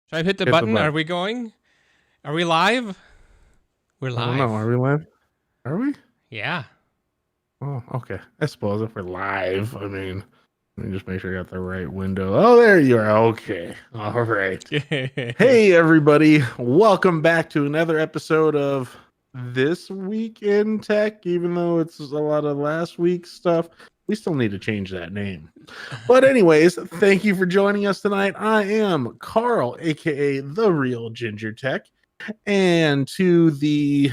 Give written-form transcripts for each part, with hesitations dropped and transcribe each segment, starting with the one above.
Should I hit the Hit the button? button. Are we going? Are we live? We're I live. don't know. Are we live? Are we? Yeah. Oh, okay. I suppose if we're live, I mean, let me just make sure I got the right window. Oh, there you are. Okay. All right. Hey, everybody. Welcome back to another episode of This Week in Tech. Even though it's a lot of last week's stuff, we still need to change that name. But anyways, thank you for joining us tonight. I am Carl, aka The Real Ginger Tech. And to the,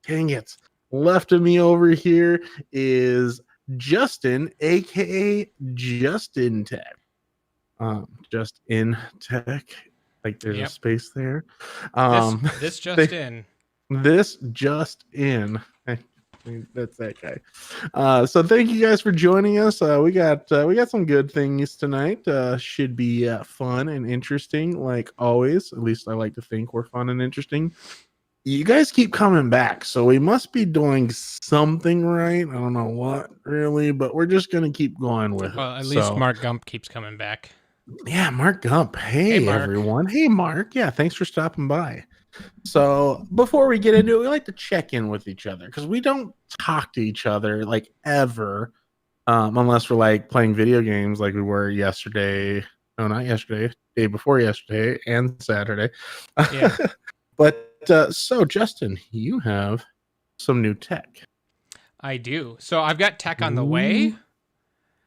dang it, left of me over here is Justin, aka Justin Tech. Just in Tech. Like there's a space there. This just in. This just in. That's that guy. So thank you guys for joining us. We got some good things tonight. Should be fun and interesting, like always. At least I like to think we're fun and interesting. You guys keep coming back, so we must be doing something right. I don't know what really, but we're just gonna keep going with it. Well, at least Mark Gump keeps coming back. Yeah, Mark Gump. Hey Mark. everyone. Hey Mark. Yeah, thanks for stopping by. So before we get into it, we like to check in with each other because we don't talk to each other like ever, unless we're like playing video games like we were yesterday. No, not yesterday. Day before yesterday and Saturday. Yeah. But so Justin, you have some new tech. I do. So I've got tech on the way.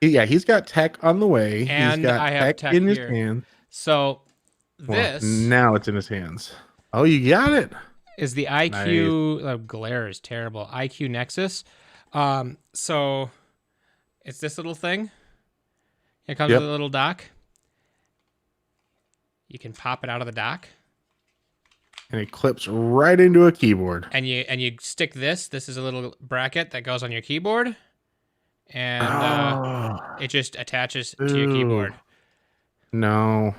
Yeah, he's got tech on the way. And he's got I have tech in here. his hand. So this now it's in his hands. Oh, you got it. Is the IQ glare is terrible. IQ Nexus. So it's this little thing. It comes with a little dock. You can pop it out of the dock. And it clips right into a keyboard. And you stick this. This is a little bracket that goes on your keyboard. And it just attaches to your keyboard. No.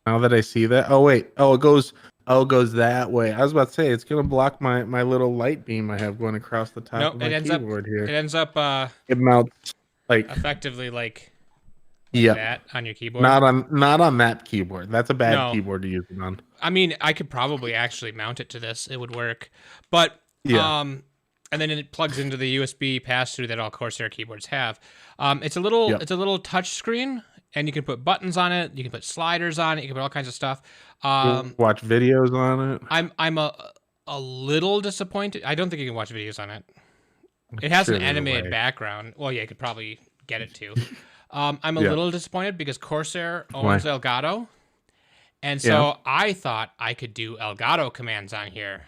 Now that I see that. Oh wait. It goes that way. I was about to say it's gonna block my little light beam I have going across the top of my keyboard here. It ends up it mounts like effectively like that on your keyboard. Not on that keyboard. That's a bad keyboard to use it on. I mean, I could probably actually mount it to this. It would work. But and then it plugs into the USB pass-through that all Corsair keyboards have. It's a little touch screen, and you can put buttons on it. You can put sliders on it. You can put all kinds of stuff. Watch videos on it. I'm a little disappointed. I don't think you can watch videos on it. It has an animated background. Well, yeah, you could probably get it too. I'm a little disappointed because Corsair owns Elgato. And so I thought I could do Elgato commands on here.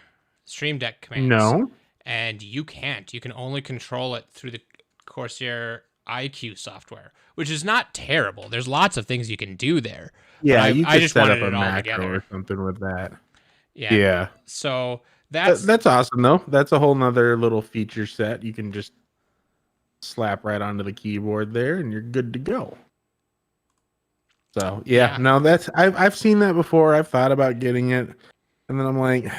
Stream Deck commands. No. And you can't. You can only control it through the Corsair IQ software, which is not terrible. There's lots of things you can do there. Yeah, you could just set up a macro or something with that. Yeah. So that's awesome though. That's a whole nother little feature set. You can just slap right onto the keyboard there and you're good to go. So no, that's I've seen that before. I've thought about getting it, and then I'm like,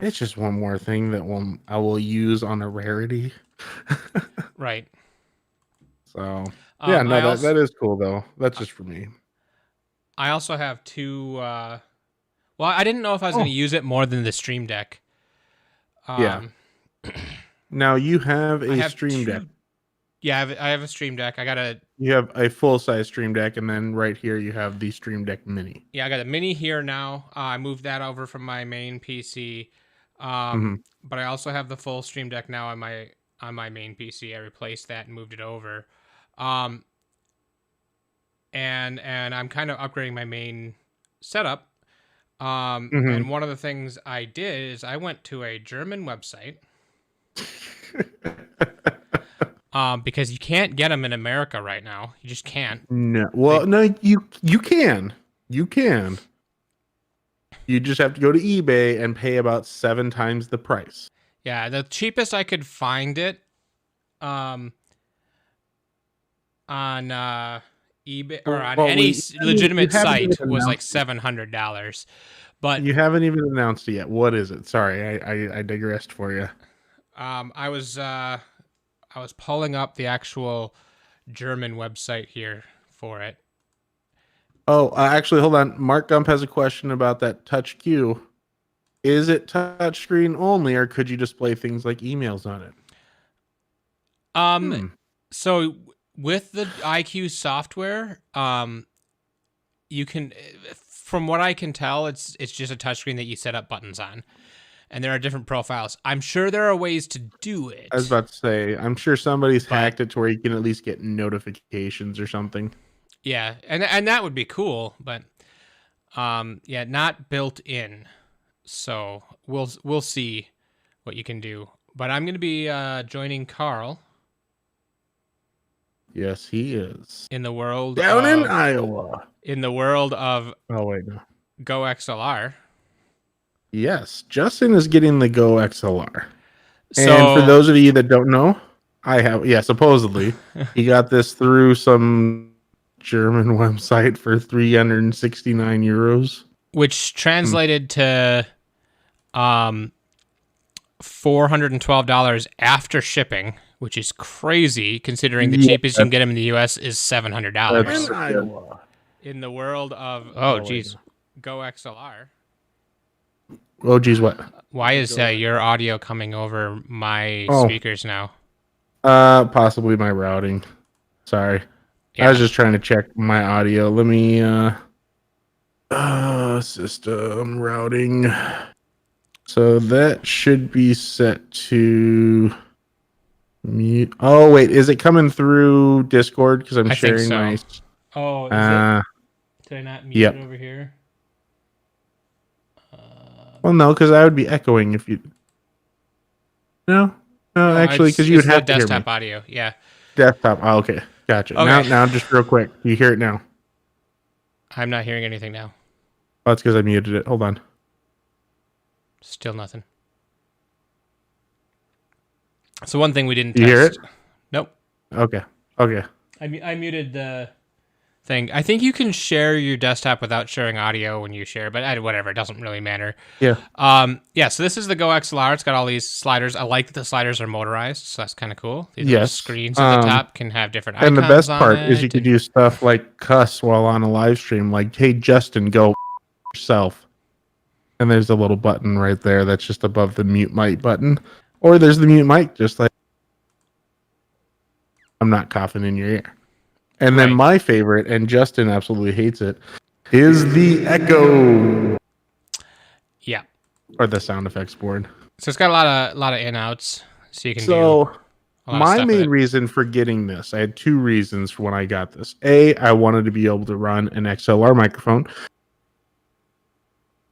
it's just one more thing that I will use on a rarity. Right. So that is cool though. That's just for me. I also have two. Well, I didn't know if I was going to use it more than the Stream Deck. Now you have a Stream Deck. Yeah, I have a Stream Deck. You have a full-size Stream Deck, and then right here you have the Stream Deck Mini. Yeah, I got a Mini here now. I moved that over from my main PC. But I also have the full Stream Deck now on my main PC. I replaced that and moved it over. And I'm kind of upgrading my main setup. And one of the things I did is I went to a German website. Because you can't get them in America right now. You just can't. No. Well, no, you can. You can. You just have to go to eBay and pay about 7 times the price. Yeah, the cheapest I could find it on eBay or on any legitimate site was like $700. But you haven't even announced it yet. What is it? Sorry, I digressed for you. I was pulling up the actual German website here for it, Oh, actually, hold on. Mark Gump has a question about that touch queue. Is it touchscreen only, or could you display things like emails on it? So with the iQ software, you can, from what I can tell, it's just a touchscreen that you set up buttons on, and there are different profiles. I'm sure there are ways to do it. I was about to say, I'm sure somebody's hacked it to where you can at least get notifications or something. Yeah, and that would be cool, but yeah, not built in. So we'll see what you can do. But I'm going to be joining Carl. Yes, he is. In the world down in Iowa. In the world of Go XLR. Yes, Justin is getting the Go XLR. So, and for those of you that don't know, supposedly he got this through some German website for 369 euros, which translated to $412 after shipping, which is crazy considering the cheapest you can get them in the US is $700. In the world of Go XLR. Oh geez, what? Why is your audio coming over my speakers now? Possibly my routing. Sorry. Yeah. I was just trying to check my audio. Let me system routing. So that should be set to mute. Oh wait, is it coming through Discord? Because I'm sharing my. Oh, is it? Did I not mute it over here? Well, no, because I would be echoing if you. No, actually, because you would have to hear me. Desktop audio, yeah. Desktop. Oh, okay, gotcha. Okay. Now, just real quick, you hear it now? I'm not hearing anything now. Oh, that's because I muted it. Hold on. Still nothing. So one thing we didn't test. You hear it? Nope. Okay. I muted the thing. I think you can share your desktop without sharing audio when you share, but whatever, it doesn't really matter. Yeah. So this is the Go XLR. It's got all these sliders. I like that the sliders are motorized, so that's kind of cool. These screens at the top can have different icons. And the best part is you can do stuff like cuss while on a live stream, like, "Hey Justin, go yourself." And there's a little button right there that's just above the mute mic button. Or there's the mute mic, just like, "I'm not coughing in your ear." And then my favorite, and Justin absolutely hates it, is the echo. Yeah. Or the sound effects board. So it's got a lot of in-outs, so you can do my main reason for getting this, I had two reasons for when I got this. A, I wanted to be able to run an XLR microphone,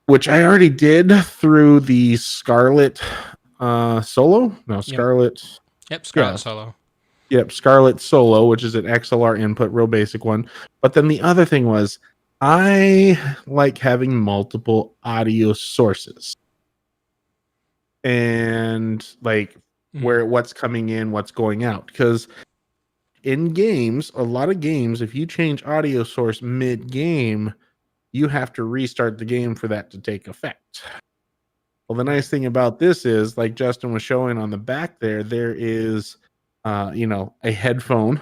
which I already did through the Scarlett Solo. No, Scarlett. Yep, Scarlett Solo. Yep, Scarlett Solo, which is an XLR input, real basic one. But then the other thing was, I like having multiple audio sources. And like what's coming in, what's going out. Because in games, a lot of games, if you change audio source mid-game, you have to restart the game for that to take effect. Well, the nice thing about this is, like Justin was showing on the back there is a headphone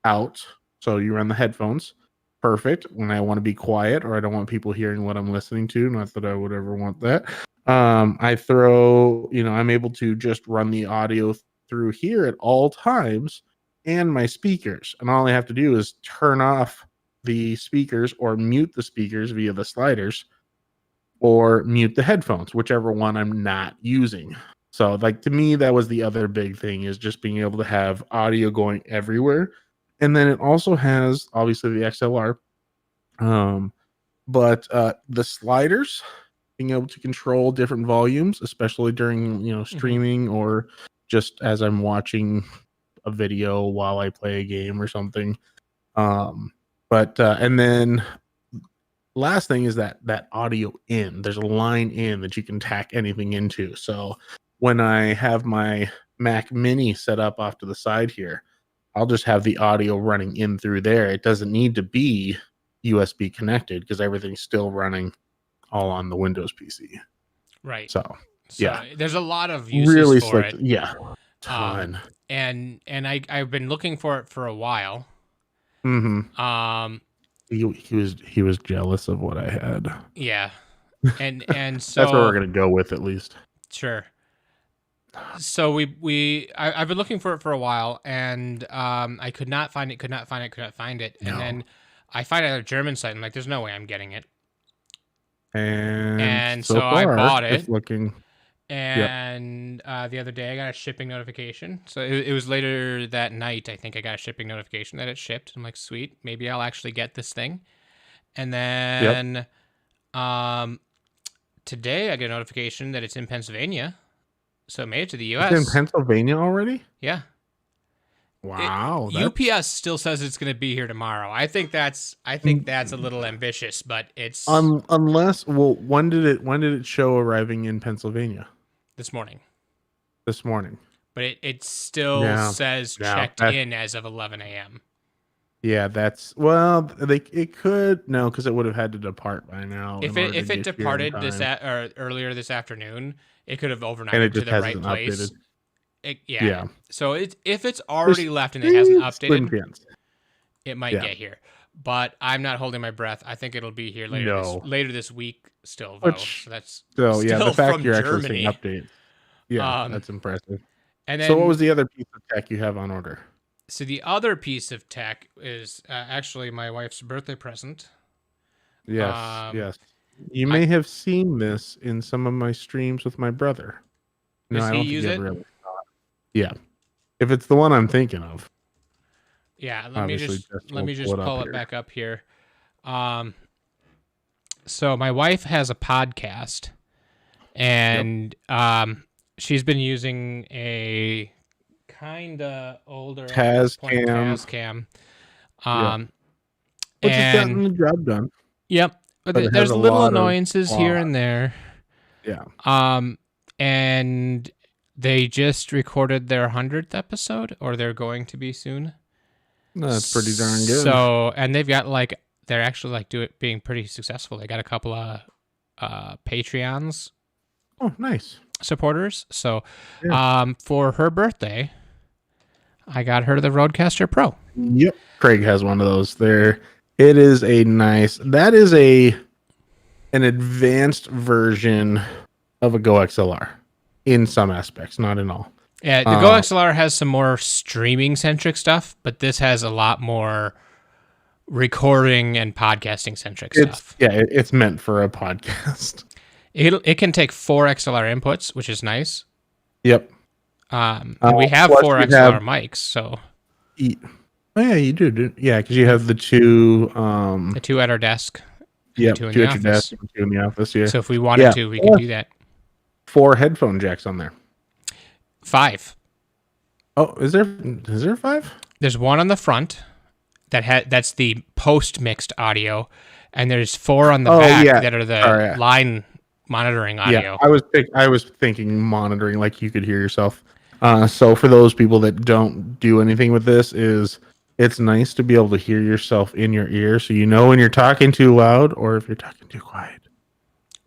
out. So you run the headphones. Perfect. When I want to be quiet or I don't want people hearing what I'm listening to, not that I would ever want that. I throw, I'm able to just run the audio through here at all times and my speakers. And all I have to do is turn off the speakers or mute the speakers via the sliders or mute the headphones, whichever one I'm not using. So, like, to me, that was the other big thing, is just being able to have audio going everywhere. And then it also has, obviously, the XLR. But the sliders, being able to control different volumes, especially during, streaming or just as I'm watching a video while I play a game or something. And then last thing is that audio in. There's a line in that you can tack anything into. So when I have my Mac Mini set up off to the side here, I'll just have the audio running in through there. It doesn't need to be USB connected because everything's still running all on the Windows PC. Right. So yeah, there's a lot of uses really for slick. it. Yeah, ton. And I've been looking for it for a while. Mm-hmm. He was jealous of what I had. Yeah. And so That's where we're gonna go with at least. Sure. So I've been looking for it for a while, and I could not find it. And then I find it at a German site. I'm like, there's no way I'm getting it. And so far, I bought it. It's looking. And the other day I got a shipping notification. So it was later that night. I think I got a shipping notification that it shipped. I'm like, sweet, maybe I'll actually get this thing. And then today I get a notification that it's in Pennsylvania. So it made it to the U.S. It's in Pennsylvania already? Yeah. Wow. UPS still says it's going to be here tomorrow. I think that's a little ambitious, but it's unless when did it show arriving in Pennsylvania? This morning. But it still says checked in as of 11 a.m. Yeah, it could because it would have had to depart by now. If it departed earlier this afternoon, it could have overnighted to the right place. Yeah. So if it's already left and it hasn't updated, it might get here. But I'm not holding my breath. I think it'll be here later this week still, though. The fact you're actually seeing updates. Yeah, that's impressive. And then, so what was the other piece of tech you have on order? So the other piece of tech is actually my wife's birthday present. Yes. You may have seen this in some of my streams with my brother. Does he use it? Yeah. If it's the one I'm thinking of. Yeah, let me just pull it back up here. So my wife has a podcast, and she's been using a kinda older Tascam. Which has gotten the job done. Yep. But there's little annoyances here and there. Yeah. And they just recorded their 100th episode, or they're going to be soon. That's pretty darn good. So, and they've got they're actually being pretty successful. They got a couple of Patreons. Oh, nice. Supporters. So, for her birthday, I got her the Rodecaster Pro. Yep. Craig has one of those there. It is that is an advanced version of a Go XLR in some aspects, not in all. Yeah, the Go XLR has some more streaming centric stuff, but this has a lot more recording and podcasting centric stuff. Yeah, it's meant for a podcast. It can take 4 XLR inputs, which is nice. Yep. And we have 4 XLR mics, so. Oh yeah, you do. Yeah, because you have the two. The 2 at our desk. Yeah, 2 at your desk, 2 in the office. Yeah. So if we wanted to, we could do that. 4 headphone jacks on there. 5. Oh, is there 5? There's one on the front that's the post mixed audio, and there's 4 on the back that are the line monitoring audio. Yeah, I was thinking monitoring, like you could hear yourself. So for those people that don't do anything with this, it's nice to be able to hear yourself in your ear, so you know when you're talking too loud or if you're talking too quiet.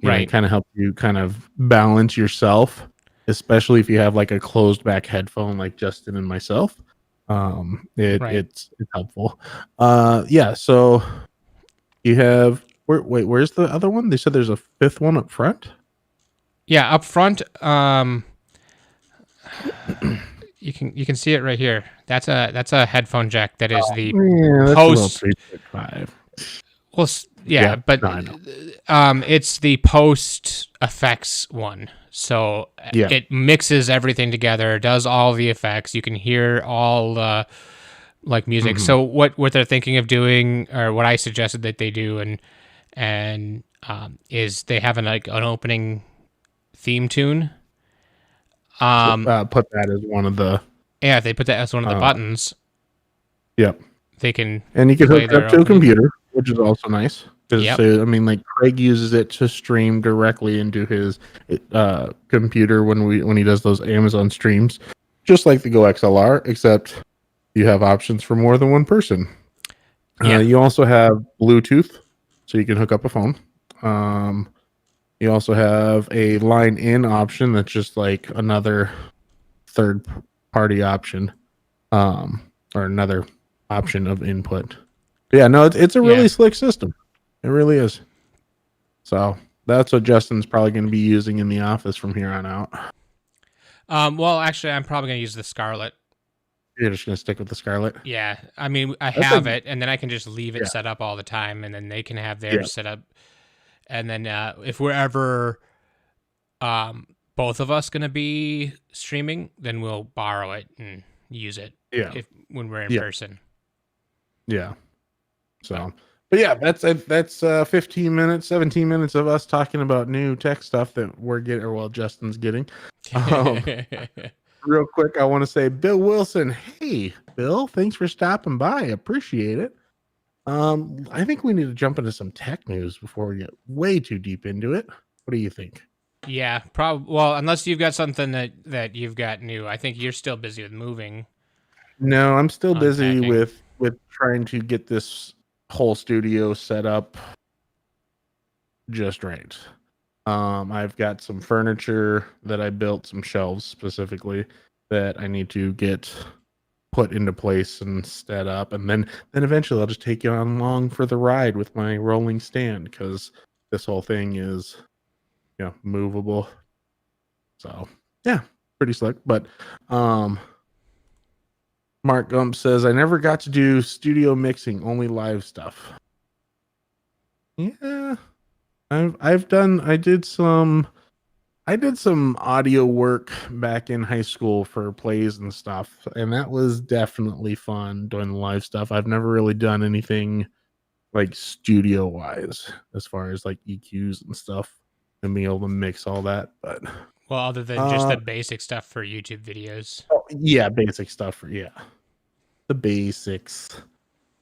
It kind of helps you kind of balance yourself, especially if you have like a closed back headphone like Justin and myself. It's helpful. So you have where's the other one? They said there's a 5th one up front. Yeah, up front. You can see it right here. That's a headphone jack. That is the post. Well, but it's the post effects one. So it mixes everything together, does all the effects. You can hear all the music. Mm-hmm. So what they're thinking of doing, or what I suggested that they do, and is they have an opening theme tune. Put that as one of the. Yeah, if they put that as one of the buttons. Yep. They can. And you can hook it up to a computer, which is also nice. Because Craig uses it to stream directly into his computer when he does those Amazon streams, just like the Go XLR, except you have options for more than one person. You also have Bluetooth, so you can hook up a phone. You also have a line in option that's just like another third party option, or another option of input. Yeah, no, it's a really slick system. It really is. So that's what Justin's probably going to be using in the office from here on out. Well, actually, I'm probably going to use the Scarlet. You're just going to stick with the Scarlet? Yeah. I mean, I have it, and then I can just leave it set up all the time, and then they can have theirs set up. And then if we're ever both of us going to be streaming, then we'll borrow it and use it when we're in person. Yeah. So, but yeah, that's 15 minutes, 17 minutes of us talking about new tech stuff that we're getting, or well, Justin's getting. Real quick, I want to say, Bill Wilson, hey, Bill, thanks for stopping by. Appreciate it. I think we need to jump into some tech news before we get way too deep into it. What do you think? Yeah, probably. Well, unless you've got something that you've got new. I think you're still busy with moving. No, I'm still busy with trying to get this whole studio set up just right. I've got some furniture that I built, some shelves specifically that I need to get put into place and set up, and then eventually I'll just take you on along for the ride with my rolling stand, because this whole thing is movable. So yeah, pretty slick. But Mark Gump says, I never got to do studio mixing, only live stuff. Yeah, I did some audio work back in high school for plays and stuff, and that was definitely fun doing the live stuff. I've never really done anything like studio wise as far as like EQs and stuff and being able to mix all that. But well, other than just the basic stuff for YouTube videos. Oh, yeah, basic stuff for the basics.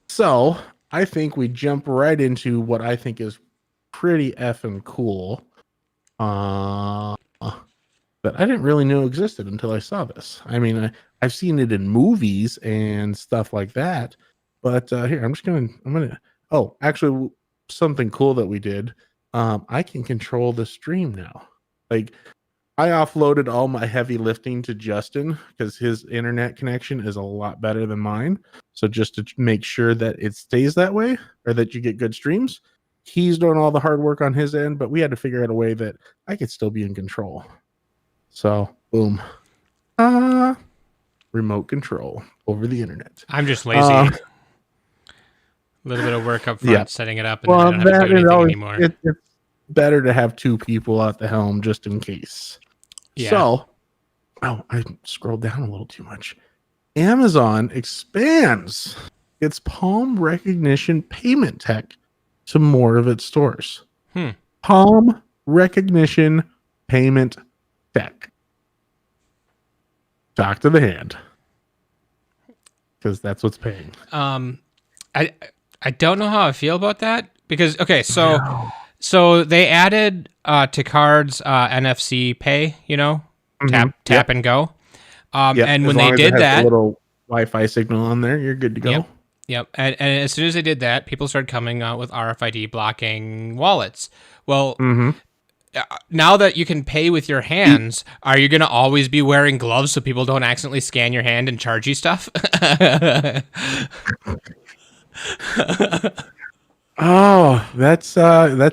So I think we jump right into what I think is pretty effing cool. That I didn't really know existed until I saw this. I mean, I've seen it in movies and stuff like that. But here, I'm gonna. Oh, actually, something cool that we did. I can control the stream now. Like, I offloaded all my heavy lifting to Justin because his internet connection is a lot better than mine. So just to make sure that it stays that way, or that you get good streams, he's doing all the hard work on his end, but we had to figure out a way that I could still be in control. So boom. Remote control over the internet. I'm just lazy. A little bit of work up front, setting it up, and then I don't have to do anything anymore. It's better to have two people at the helm just in case. Yeah. So, I scrolled down a little too much. Amazon expands its palm recognition payment tech to more of its stores. Palm recognition payment tech. Talk to the hand, because that's what's paying. I don't know how I feel about that, because so they added to cards NFC pay, tap and go. And when they did that, a little Wi-Fi signal on there, you're good to go. Yep. And as soon as they did that, people started coming out with RFID blocking wallets. Well, now that you can pay with your hands, are you going to always be wearing gloves so people don't accidentally scan your hand and charge you stuff? Oh, that's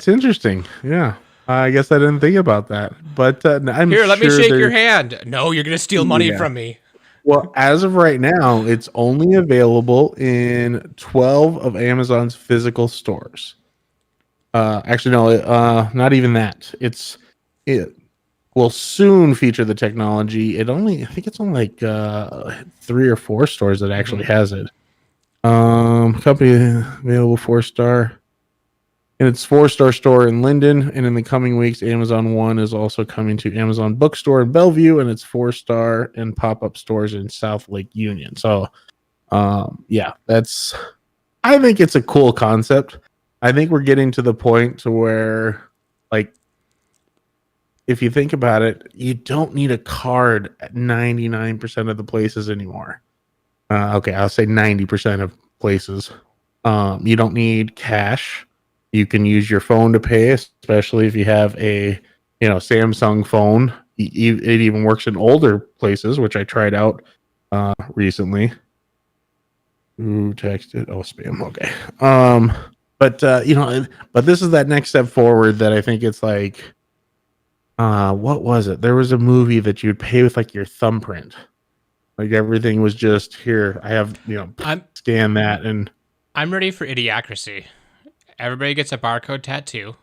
interesting. Yeah. I guess I didn't think about that. But I'm here, let me shake your hand. No, you're going to steal money from me. Well, as of right now, it's only available in 12 of Amazon's physical stores. Actually, no, not even that. It will soon feature the technology. I think it's on like 3 or 4 stores that actually has it. Company available 4-star. In its 4-star store in Linden, and in the coming weeks, Amazon One is also coming to Amazon Bookstore in Bellevue, and its 4-star and pop-up stores in South Lake Union. So, I think it's a cool concept. I think we're getting to the point to where, like, if you think about it, you don't need a card at 99% of the places anymore. Okay, I'll say 90% of places. You don't need cash. You can use your phone to pay, especially if you have a Samsung phone. It even works in older places, which I tried out recently. Who texted? Oh, spam. Okay. But but this is that next step forward that I think it's like, what was it? There was a movie that you'd pay with like your thumbprint. Like everything was just here. I have, scan that and I'm ready for idiocracy. Everybody gets a barcode tattoo.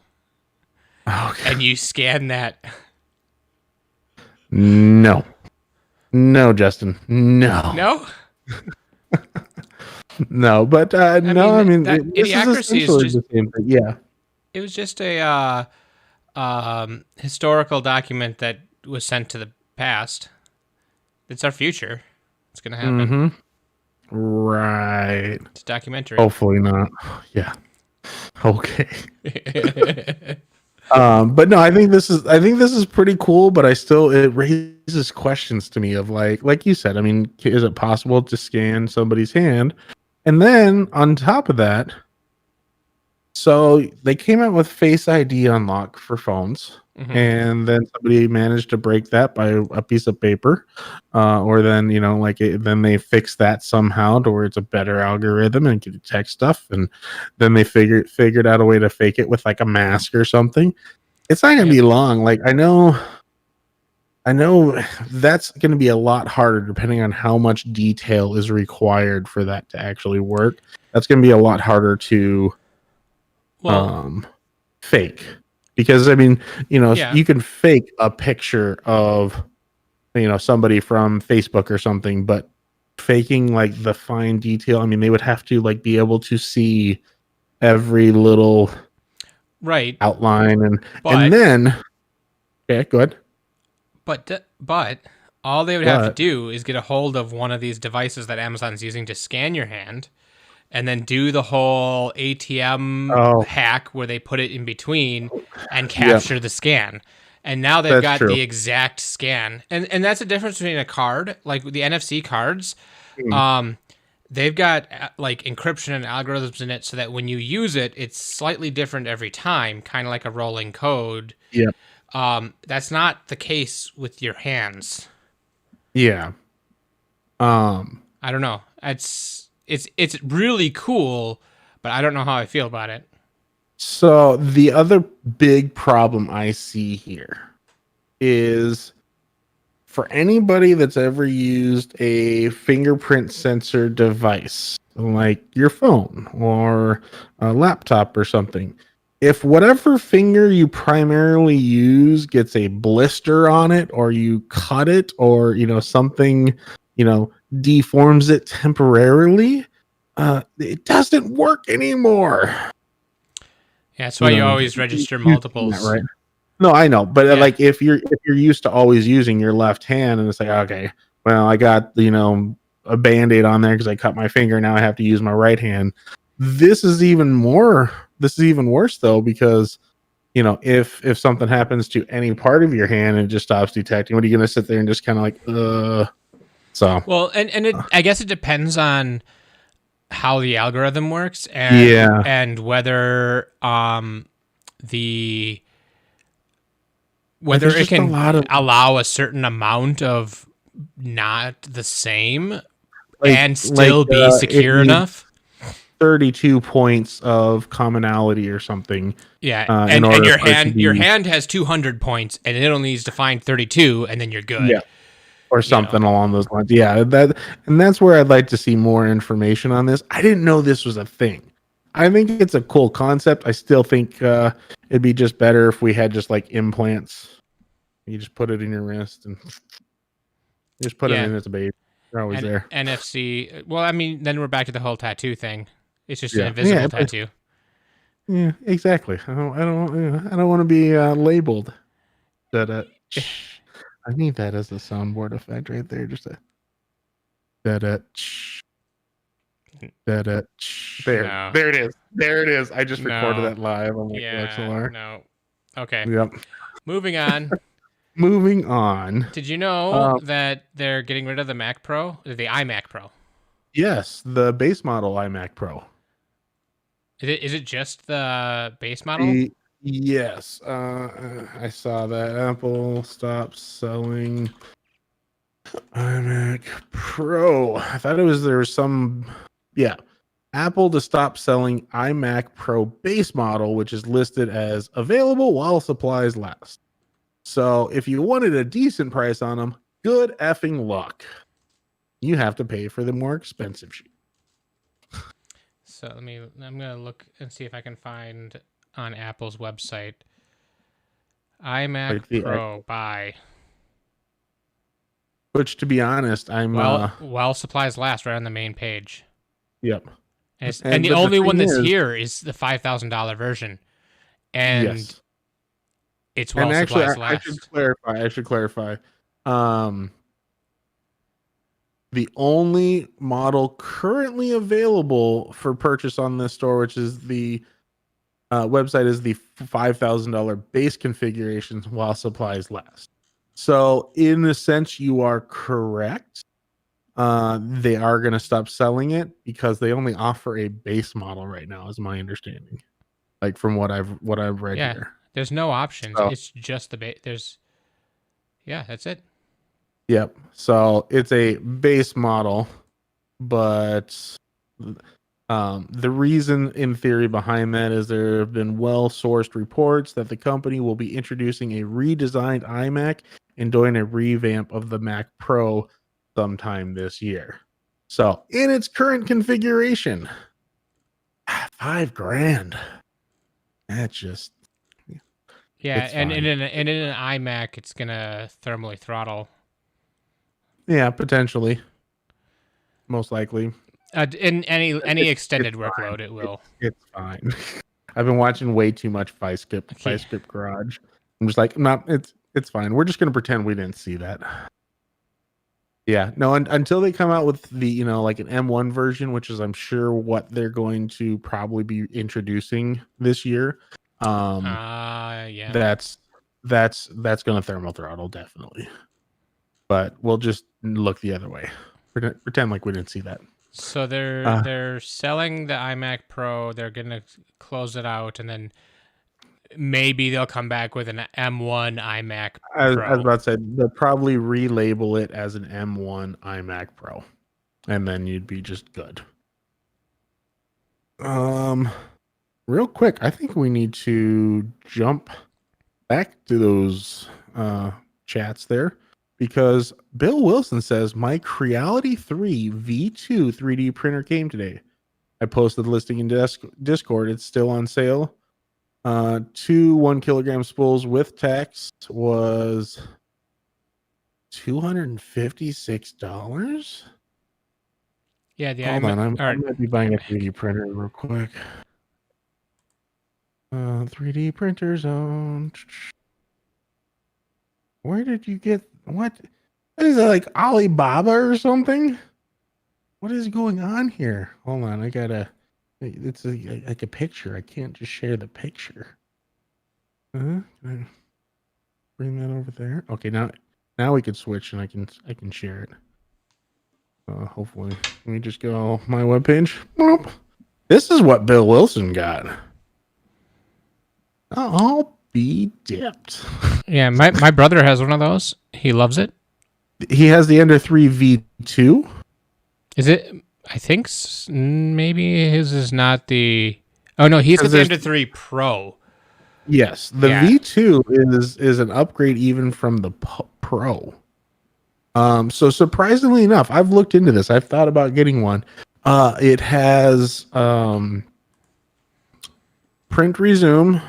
Okay. And you scan that. No, Justin. No. No, but I mean, this is essentially the same thing. Yeah. It was just a historical document that was sent to the past. It's our future. It's going to happen. Mm-hmm. Right. It's a documentary. Hopefully not. Yeah. Okay. But no, I think this is pretty cool, but it raises questions to me of like you said, I mean, is it possible to scan somebody's hand? And then on top of that, so they came out with Face ID unlock for phones, and then somebody managed to break that by a piece of paper, or then then they fixed that somehow to where it's a better algorithm and can detect stuff, and then they figured out a way to fake it with like a mask or something. It's not gonna be long. Like I know that's going to be a lot harder depending on how much detail is required for that to actually work. That's going to be a lot harder to fake, because I mean, you can fake a picture of somebody from Facebook or something, but faking like the fine detail, I mean, they would have to like be able to see every little outline and then go ahead. But all they would have to do is get a hold of one of these devices that Amazon's using to scan your hand, and then do the whole ATM hack where they put it in between and capture the scan. And now they've got the exact scan. And that's the difference between a card, like the NFC cards. They've got like encryption and algorithms in it so that when you use it, it's slightly different every time, kind of like a rolling code. Yeah. That's not the case with your hands. Yeah. I don't know. It's really cool, but I don't know how I feel about it. So the other big problem I see here is for anybody that's ever used a fingerprint sensor device, like your phone or a laptop or something, if whatever finger you primarily use gets a blister on it, or you cut it, or something deforms it temporarily, it doesn't work anymore. Yeah, that's why you always register multiples. Right? No, I know, but like if you're used to always using your left hand, and it's like, okay, well, I got a Band-Aid on there because I cut my finger, now I have to use my right hand. This is even worse though, because if something happens to any part of your hand and it just stops detecting, what are you going to sit there and just kind of like so well, and I guess it depends on how the algorithm works and whether it can allow a certain amount of not the same and still be secure enough. 32 points of commonality or something. Yeah, and your hand has 200 points, and it only needs to find 32, and then you're good. Yeah, or something along those lines. Yeah, that's where I'd like to see more information on this. I didn't know this was a thing. I think it's a cool concept. I still think it'd be just better if we had just like implants. You just put it in your wrist and just put it in as a baby. They're always there. NFC. Well, I mean, then we're back to the whole tattoo thing. It's just an invisible tattoo. Yeah, exactly. I don't want to be labeled. I need that as a soundboard effect right there. Just a there. No. There it is. There it is. I just recorded that live on my XLR. No. Okay. Yep. Moving on. Moving on. Did you know that they're getting rid of the Mac Pro, the iMac Pro? Yes, the base model iMac Pro. Is it just the base model? Yes. I saw that Apple stopped selling iMac Pro. I thought there was some Yeah. Apple to stop selling iMac Pro base model, which is listed as available while supplies last. So if you wanted a decent price on them, good effing luck. You have to pay for the more expensive shit. So I'm gonna look and see if I can find on Apple's website iMac Pro buy. Which, to be honest, while supplies last, right on the main page. Yep. And the only one that's here is the $5,000 version, and it's while supplies last. I should clarify. The only model currently available for purchase on this store, which is the website, is the $5,000 base configurations while supplies last. So, in a sense, you are correct. They are going to stop selling it because they only offer a base model right now, is my understanding. Like from what I've read here. There's no options. So, it's just the base. That's it. Yep. So it's a base model, but the reason in theory behind that is there have been well-sourced reports that the company will be introducing a redesigned iMac and doing a revamp of the Mac Pro sometime this year. So in its current configuration, $5,000. That's just and in an iMac, it's gonna thermally throttle. Yeah, potentially. Most likely. In any extended workload, it will. It's fine. I've been watching way too much Vice Grip Garage. I'm just like, no, it's fine. We're just gonna pretend we didn't see that. Yeah, no, until they come out with the, like an M1 version, which is I'm sure what they're going to probably be introducing this year. That's gonna thermal throttle definitely. But we'll just look the other way. Pretend like we didn't see that. So they're selling the iMac Pro. They're gonna close it out, and then maybe they'll come back with an M1 iMac Pro. I was about to say they'll probably relabel it as an M1 iMac Pro, and then you'd be just good. Real quick, I think we need to jump back to those chats there. Because Bill Wilson says, my Creality 3 V2 3D printer came today. I posted the listing in Discord. It's still on sale. 2 1 kilogram spools with tax was $256. Yeah, hold on. I might be buying a 3D printer real quick. 3D printer zone. Where did you get what is it, like Alibaba or something? What is going on here? Hold on, it's like a picture. I can't just share the picture. Bring that over there. Okay, now we can switch and I can share it. Hopefully, let me just go my webpage. Nope. This is what Bill Wilson got. I'll be dipped. Yeah, my brother has one of those. He loves it. He has the Ender 3 V2. Is it? I think maybe his is not the. Oh no, he's got the Ender 3 Pro. Yes, the V2 is an upgrade even from the Pro. So surprisingly enough, I've looked into this. I've thought about getting one. It has print resume,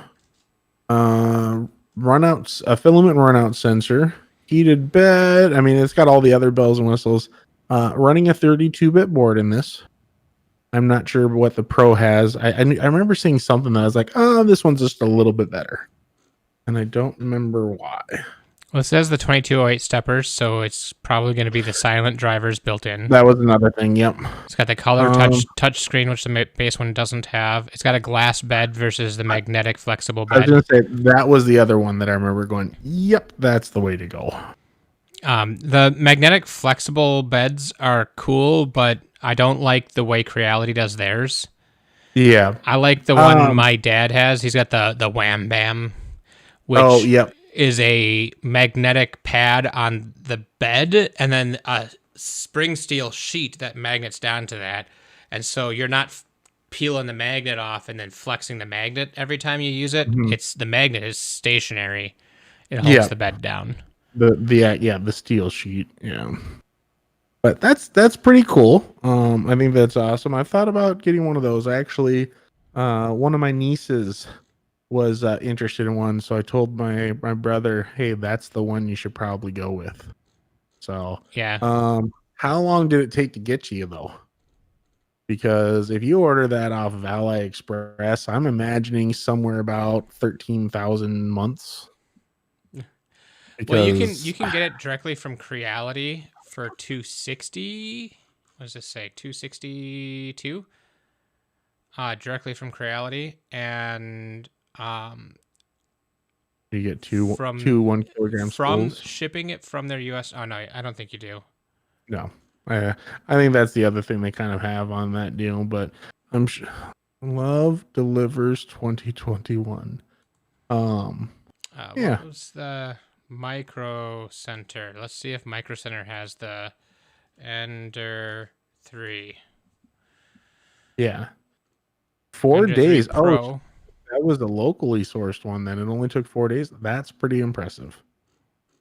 filament runout sensor, heated bed. I mean, it's got all the other bells and whistles. Running a 32-bit board in this. I'm not sure what the Pro has. I remember seeing something that I was like, oh, this one's just a little bit better. And I don't remember why. Well, it says the 2208 steppers, so it's probably going to be the silent drivers built in. That was another thing, yep. It's got the color touch screen, which the base one doesn't have. It's got a glass bed versus the magnetic flexible bed. I was going to say, that was the other one that I remember going, yep, that's the way to go. The magnetic flexible beds are cool, but I don't like the way Creality does theirs. Yeah. I like the one my dad has. He's got the Wham Bam, which is a magnetic pad on the bed and then a spring steel sheet that magnets down to that. and so you're not peeling the magnet off and then flexing the magnet every time you use it. It's the magnet is stationary. It holds the bed down. The steel sheet. Yeah. But that's pretty cool. I think that's awesome. I've thought about getting one of those. Actually, one of my nieces was interested in one, so I told my brother, "Hey, that's the one you should probably go with." So yeah. How long did it take to get you though? Because if you order that off of AliExpress, I'm imagining somewhere about 13,000 months. Because, well, you can get it directly from Creality for $260. What does this say? $262. Directly from Creality, and you get two 1 kilogram from spools. Shipping it from their US. Oh no, I don't think you do. No, I think that's the other thing they kind of have on that deal. But I'm sure Love delivers 2021. What was the Micro Center? Let's see if Micro Center has the Ender 3. Yeah, 4 Ender days. 3 Pro. Oh, that was the locally sourced one. Then it only took 4 days. That's pretty impressive.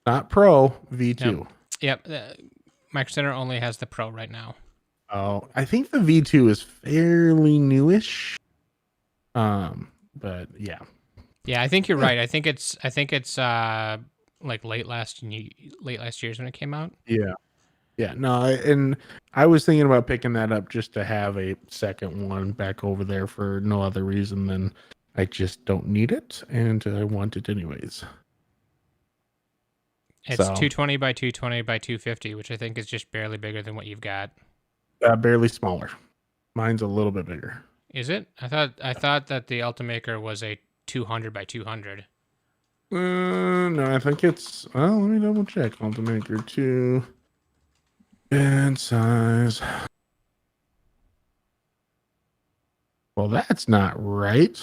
Not Pro, V2. Yep. Micro Center only has the Pro right now. Oh, I think the V2 is fairly newish. But yeah. Yeah, I think you're right. I think it's like late last year's when it came out. Yeah. Yeah, no, and I was thinking about picking that up just to have a second one back over there for no other reason than I just don't need it, and I want it anyways. It's 220 by 220 by 250, which I think is just barely bigger than what you've got. Barely smaller. Mine's a little bit bigger. Is it? I thought that the Ultimaker was a 200 by 200. No, I think it's. Well, let me double check. Ultimaker 2. And size. Well, that's not right.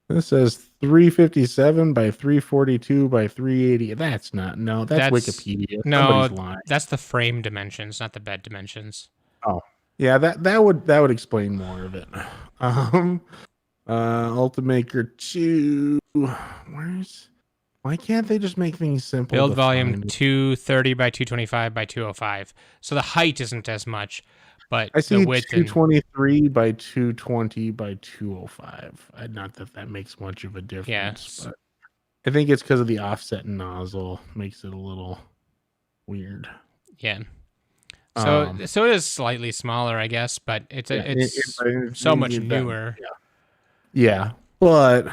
This says 357 by 342 by 380. That's Wikipedia. No, that's the frame dimensions, not the bed dimensions. Oh, yeah, that would explain more of it. Ultimaker 2. Why can't they just make things simple? Build volume 230 by 225 by 205. So the height isn't as much, but I see the width 223 by 220 by 205. Not that makes much of a difference. Yeah. But I think it's because of the offset nozzle makes it a little weird. Yeah. So it is slightly smaller, I guess, but it's so much newer. Yeah, but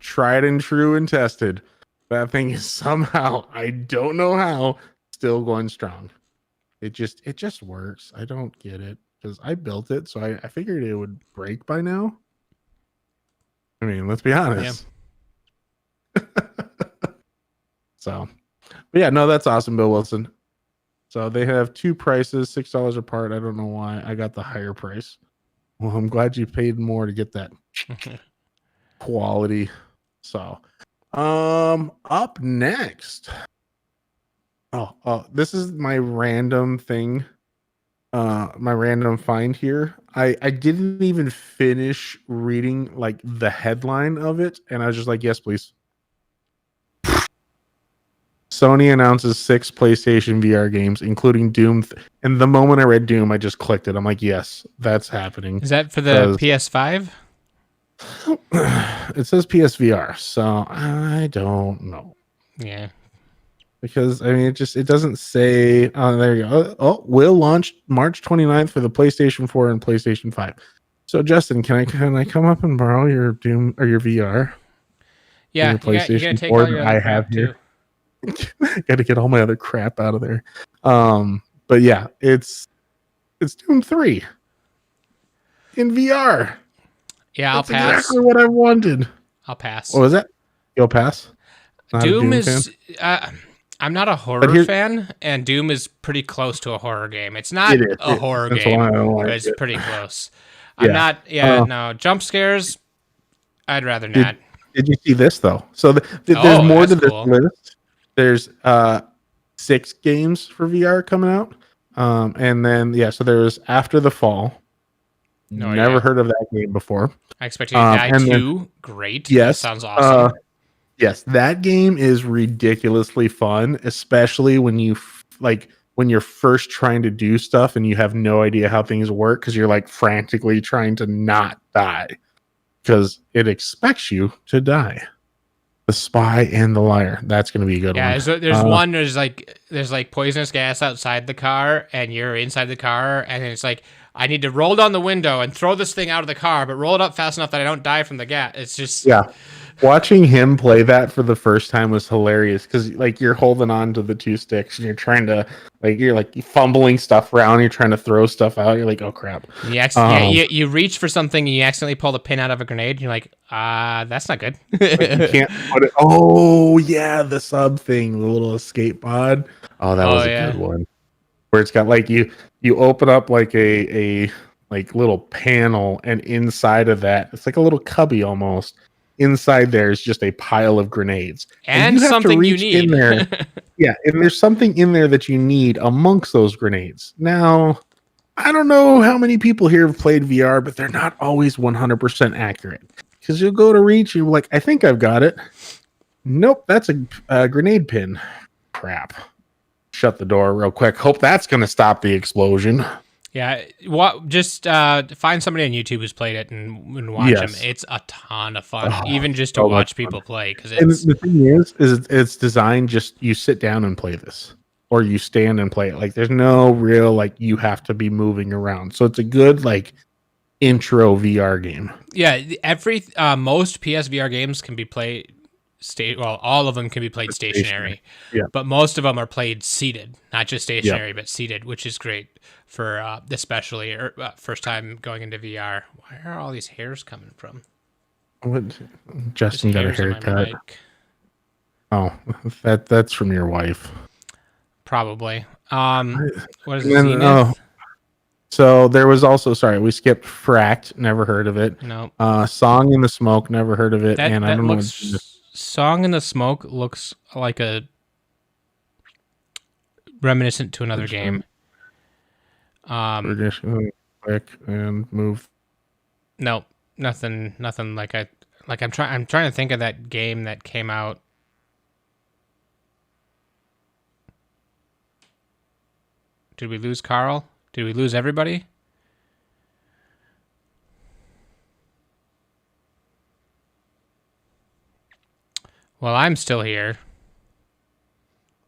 tried and true and tested. That thing is somehow, I don't know how, still going strong. It just works. I don't get it because I built it, so I figured it would break by now. I mean, let's be honest. Yeah. So, but yeah, no, that's awesome, Bill Wilson. So they have two prices, $6 apart. I don't know why I got the higher price. Well, I'm glad you paid more to get that quality. So, up next. Oh, this is my random thing. My random find here. I didn't even finish reading like the headline of it, and I was just like, yes, please. Sony announces 6 PlayStation VR games, including Doom. And the moment I read Doom, I just clicked it. I'm like, yes, that's happening. Is that for the PS5? It says PSVR, so I don't know. Yeah. Because, I mean, it doesn't say... Oh, there you go. Oh, will launch March 29th for the PlayStation 4 and PlayStation 5. So, Justin, can I come up and borrow your Doom or your VR? Yeah, your PlayStation you gotta take all your other crap here. Too. Got to get all my other crap out of there. But yeah, it's Doom 3 in VR. Yeah, That's I'll pass. Exactly what I wanted. I'll pass. What was that? You'll pass. Doom is. I'm not a horror fan, and Doom is pretty close to a horror game. It's not a horror game, but it's pretty close. I'm not. Yeah, no jump scares. I'd rather not. Did you see this though? So there's more to this list. There's 6 games for VR coming out, and then so there was After the Fall, No Never idea. heard of that game before. I expect you to die and then- too. Great. Yes, That sounds awesome. Yes, that game is ridiculously fun, especially when when you're first trying to do stuff and you have no idea how things work because you're like frantically trying to not die because it expects you to die. The Spy and the Liar. That's going to be a good one. Yeah, there's one. There's like poisonous gas outside the car, and you're inside the car, and it's like I need to roll down the window and throw this thing out of the car, but roll it up fast enough that I don't die from the gas. It's just Watching him play that for the first time was hilarious because like you're holding on to the two sticks and you're trying to you're fumbling stuff around. You're trying to throw stuff out. You're like, oh crap! You reach for something and you accidentally pull the pin out of a grenade. And you're like, that's not good. You can't put it. Oh yeah, the sub thing, the little escape pod. Oh, that was a good one. Where it's got you open up a little panel, and inside of that, it's like a little cubby almost. Inside there is just a pile of grenades, and you have something to reach you need in there. Yeah, and there's something in there that you need amongst those grenades. Now, I don't know how many people here have played VR, but they're not always 100% accurate because you'll go to reach, you're like, I think I've got it. Nope, that's a grenade pin. Crap. Shut the door real quick. Hope that's going to stop the explosion. Yeah, just find somebody on YouTube who's played it and watch them. It's a ton of fun, even just to watch people play. And the thing is it's designed just you sit down and play this, or you stand and play it. Like there's no real you have to be moving around. So it's a good intro VR game. Yeah, most PSVR games can be played. All of them can be played stationary. Yeah. But most of them are played seated, not just stationary, but seated, which is great for especially first time going into VR. Where are all these hairs coming from? What? Justin got a haircut. Oh, that's from your wife. Probably. What is it? Oh. So there was also, sorry, we skipped Fracked, never heard of it. No. Song in the Smoke, never heard of it. I don't know. Song in the Smoke looks like a reminiscent to another game. Click and move. No, nothing like I'm trying to think of that game that came out. Did we lose Carl? Did we lose everybody? Well, I'm still here.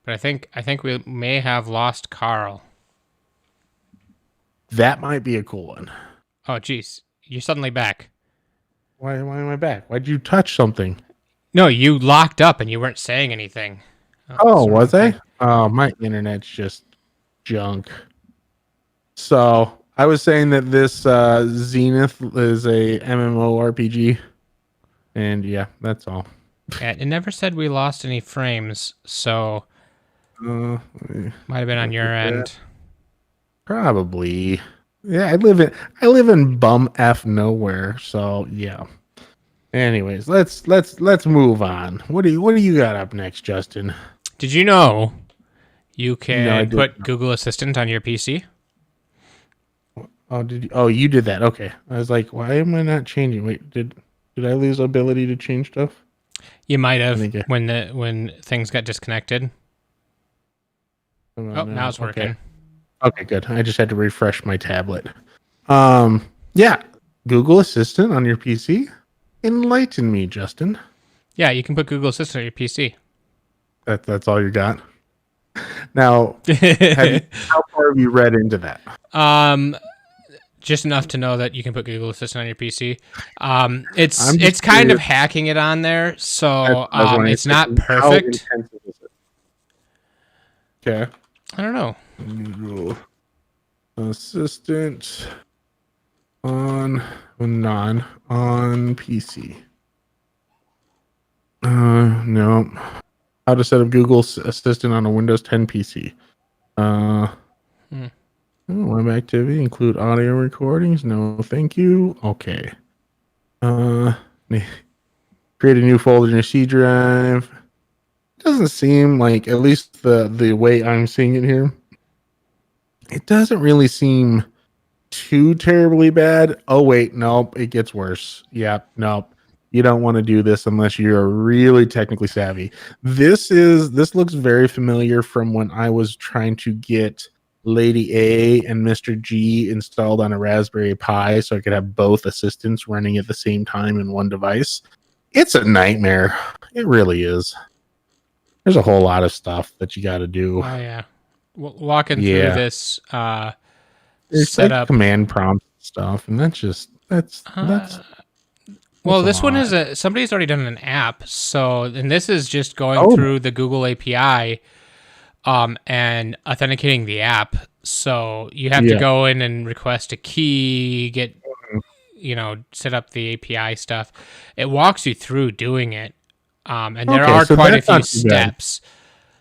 But I think we may have lost Carl. That might be a cool one. Oh, geez. You're suddenly back. Why am I back? Why'd you touch something? No, you locked up and you weren't saying anything. Was I? Oh, my internet's just junk. So, I was saying that this Zenith is a MMORPG. And yeah, that's all. Yeah, it never said we lost any frames, so might have been on your end. Probably. Yeah, I live in bum F nowhere, so yeah. Anyways, let's move on. What do you got up next, Justin? Did you know you can put Google Assistant on your PC? Oh, did you? Oh, you did that. Okay. I was like, why am I not changing? Wait, did I lose ability to change stuff? You might have when things got disconnected. Now it's working. Okay, good. I just had to refresh my tablet. Yeah, Google Assistant on your PC. Enlighten me, Justin. Yeah, you can put Google Assistant on your PC. That's all you got. Now, how far have you read into that? Just enough to know that you can put Google Assistant on your PC. It's kind of hacking it on there, so it's not perfect. How intensive is it? Okay. I don't know. Google Assistant on PC. No. How to set up Google Assistant on a Windows 10 PC. Web activity include audio recordings. No, thank you. Okay. Create a new folder in your C drive. Doesn't seem like, at least the way I'm seeing it here, it doesn't really seem too terribly bad. Oh wait, nope, it gets worse. Yep, nope. You don't want to do this unless you're really technically savvy. This looks very familiar from when I was trying to get Lady A and Mr. G installed on a Raspberry Pi so I could have both assistants running at the same time in one device. It's a nightmare. It really is. There's a whole lot of stuff that you got to do. Oh yeah, walking through this setup, like command prompt stuff, and that's. Well, this one is somebody's already done an app, and this is just going through the Google API. And authenticating the app. So you have to go in and request a key, set up the API stuff. It walks you through doing it. And there are quite a few steps.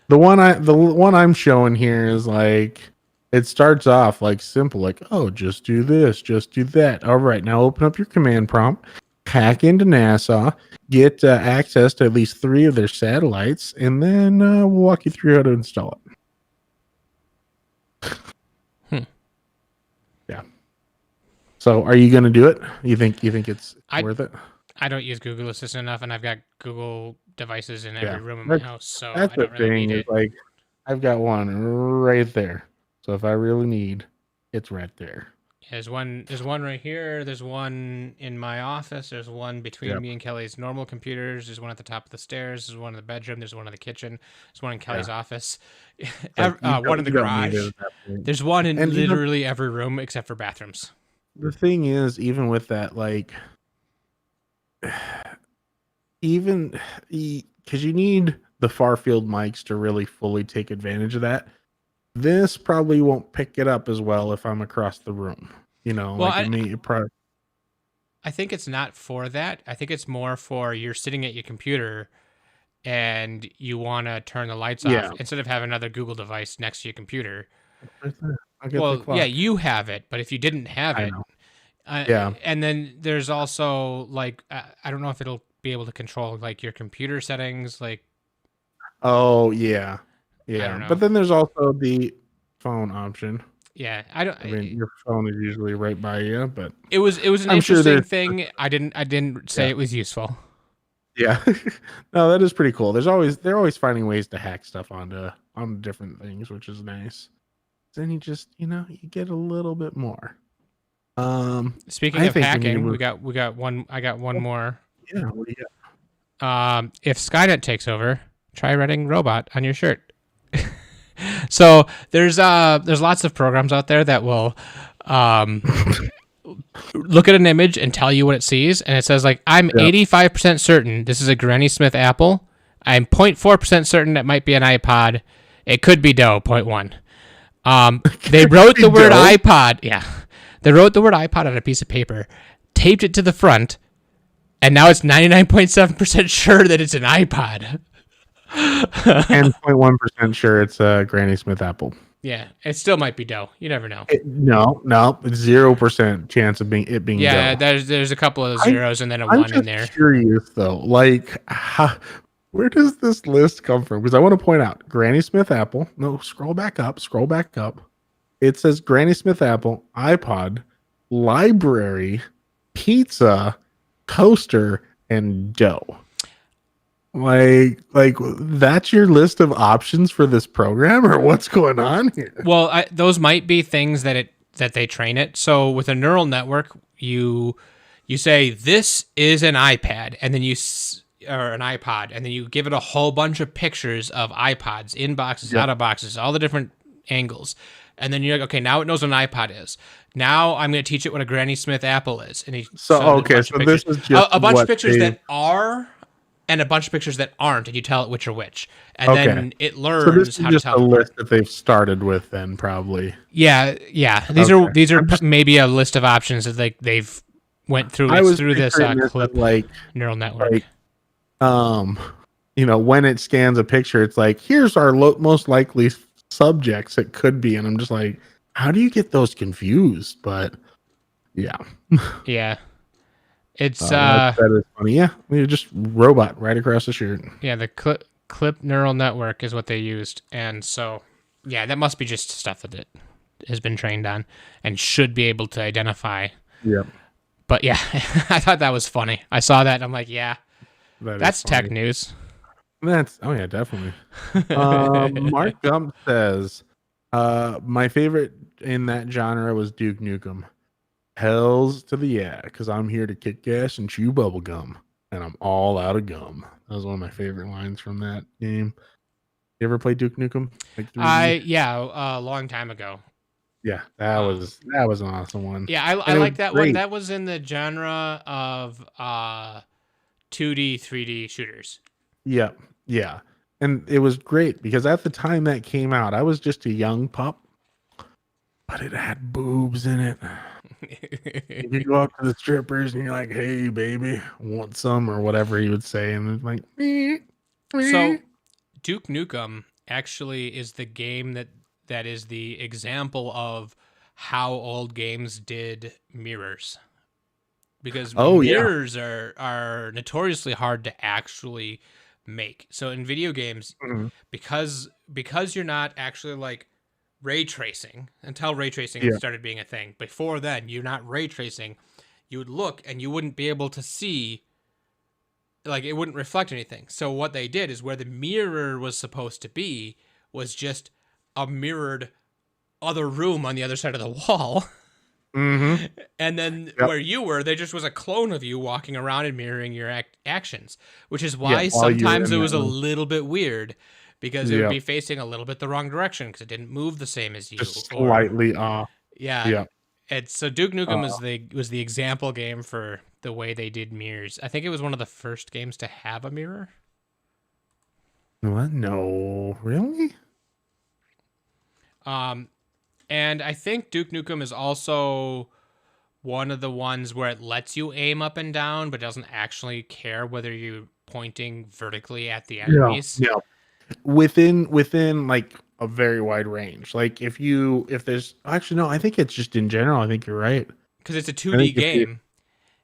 The one I'm showing here is like, it starts off like simple, like, oh, just do this, just do that. All right, now open up your command prompt, hack into NASA, get access to at least 3 of their satellites, and then we'll walk you through how to install it. Yeah. So, are you going to do it? You think it's worth it? I don't use Google Assistant enough, and I've got Google devices in every room in my house, so I don't really need it. Like, I've got one right there. So if I really need, it's right there. There's one right here. There's one in my office. There's one between me and Kelly's normal computers. There's one at the top of the stairs. There's one in the bedroom. There's one in the kitchen. There's one in Kelly's office. One in the garage. There's one in literally every room except for bathrooms. The thing is, even with that, like, even because you need the far field mics to really fully take advantage of that. This probably won't pick it up as well if I'm across the room. Well, I think it's not for that. I think it's more for you're sitting at your computer and you want to turn the lights off instead of having another Google device next to your computer. Well, yeah, you have it, but if you didn't have it, and then there's also like I don't know if it'll be able to control like your computer settings, like. Oh yeah. Yeah, but then there's also the phone option. Yeah, I mean, your phone is usually right by you, but it was an interesting thing. I didn't say it was useful. Yeah, no, that is pretty cool. They're always finding ways to hack stuff onto different things, which is nice. Then you just you get a little bit more. Speaking of hacking, we got one. I got one more. Yeah, what do you got? If Skynet takes over, try writing robot on your shirt. So there's lots of programs out there that will look at an image and tell you what it sees, and it says like, I'm 85% certain this is a Granny Smith apple. I'm 0.4% certain it might be an iPod. It could be dough. 0.1. They wrote the word iPod. Yeah, they wrote the word iPod on a piece of paper, taped it to the front, and now it's 99.7% sure that it's an iPod. And 0.1% sure it's a Granny Smith apple. Yeah, it still might be dough. You never know. No, it's 0% chance of being dough. Yeah, there's a couple of zeros and then a 1 in there. I'm curious though, like, where does this list come from? Because I want to point out Granny Smith apple. No, scroll back up. It says Granny Smith apple, iPod, library, pizza, toaster, and dough. Like that's your list of options for this program, or what's going on here? Well, those might be things that they train it. So with a neural network, you say this is an iPad, and then or an iPod, and then you give it a whole bunch of pictures of iPods in boxes, out of boxes, all the different angles, and then you're like, okay, now it knows what an iPod is. Now I'm going to teach it what a Granny Smith apple is, and so this is just a bunch of pictures that are. And a bunch of pictures that aren't, and you tell it which are which, and then it learns so this is how just to tell. A list that they've started with, then probably. Yeah. These are maybe a list of options that they've went through. It's through this clip, like neural network. When it scans a picture, it's like, here's our most likely subjects it could be, and I'm just like, how do you get those confused? But yeah. It's that is funny. Yeah, just robot right across the shirt. Yeah, the clip neural network is what they used, and so that must be just stuff with it. has been trained on and should be able to identify. Yeah. But yeah, I thought that was funny. I saw that and I'm like, yeah, that's tech funny. news. Oh yeah, definitely. Mark Gump says, my favorite in that genre was Duke Nukem. Hells to the yeah, because I'm here to kick gas and chew bubble gum, and I'm all out of gum. That was one of my favorite lines from that game. You ever play Duke Nukem? Like 3D? A long time ago. Yeah, that was an awesome one. Yeah, I like that one. That was in the genre of 2D, 3D shooters. Yeah, yeah. And it was great because at the time that came out, I was just a young pup, but it had boobs in it. You go up to the strippers and you're like, "Hey, baby, want some?" or whatever he would say, and it's like, So, Duke Nukem actually is the game that is the example of how old games did mirrors, because mirrors are notoriously hard to actually make. So in video games, because you're not actually like ray tracing until ray tracing started being a thing. Before then, you're not ray tracing. You would look and you wouldn't be able to see, like it wouldn't reflect anything. So what they did is where the mirror was supposed to be was just a mirrored other room on the other side of the wall. And then where you were, there just was a clone of you walking around and mirroring your actions, which is why sometimes it was a little bit weird because it would be facing a little bit the wrong direction because it didn't move the same as you. Just slightly off. Yeah. And so Duke Nukem was the example game for the way they did mirrors. I think it was one of the first games to have a mirror. What? No, really? And I think Duke Nukem is also one of the ones where it lets you aim up and down, but doesn't actually care whether you're pointing vertically at the enemies. Yeah. Within like a very wide range. Like if there's actually no, I think it's just in general. I think you're right. Because it's a 2D game.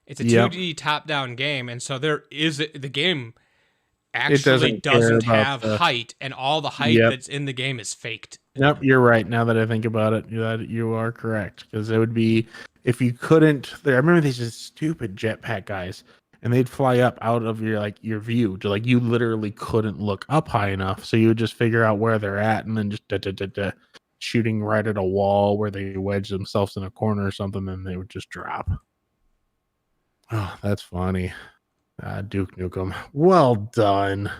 It's a 2D top-down game, and so the game actually doesn't have height, and all the height that's in the game is faked. Yep, you're right. Now that I think about it, you are correct. Because it would be if you couldn't. I remember these just stupid jetpack guys, and they'd fly up out of your view to you literally couldn't look up high enough, so you would just figure out where they're at, and then just shooting right at a wall where they wedge themselves in a corner or something, and they would just drop. Oh, that's funny. Duke Nukem. Well done,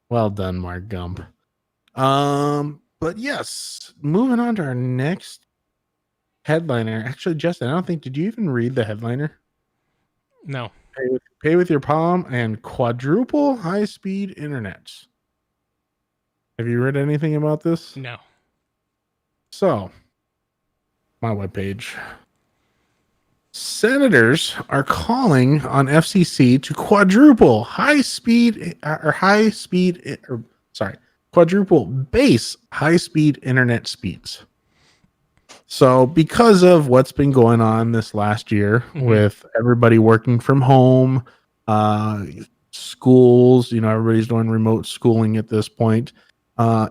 Mark Gump. But yes, moving on to our next headliner. Actually, Justin, I don't think, did you even read the headliner? No. Pay with your palm and quadruple high-speed internet. Have you read anything about this? No. So, my webpage. Senators are calling on FCC to quadruple base high-speed internet speeds. So because of what's been going on this last year with everybody working from home, schools, everybody's doing remote schooling at this point.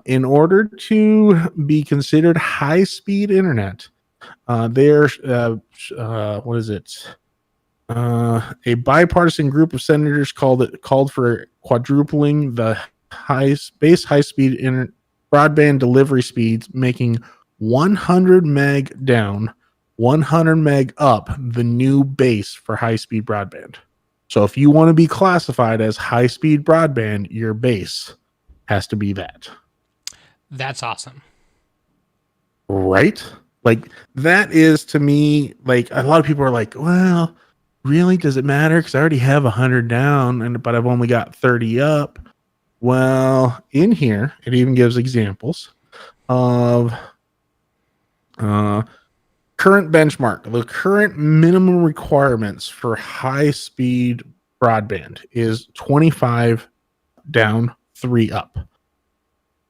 In order to be considered high-speed internet, a bipartisan group of senators called for quadrupling the base high-speed broadband delivery speeds, making 100 meg down, 100 meg up the new base for high-speed broadband. So if you want to be classified as high-speed broadband, your base has to be that. That's awesome. Right? Like, that is, to me, like, a lot of people are like, well, really? Does it matter? Because I already have 100 down, but I've only got 30 up. Well, in here, it even gives examples of current benchmark. The current minimum requirements for high-speed broadband is 25 down, 3 up.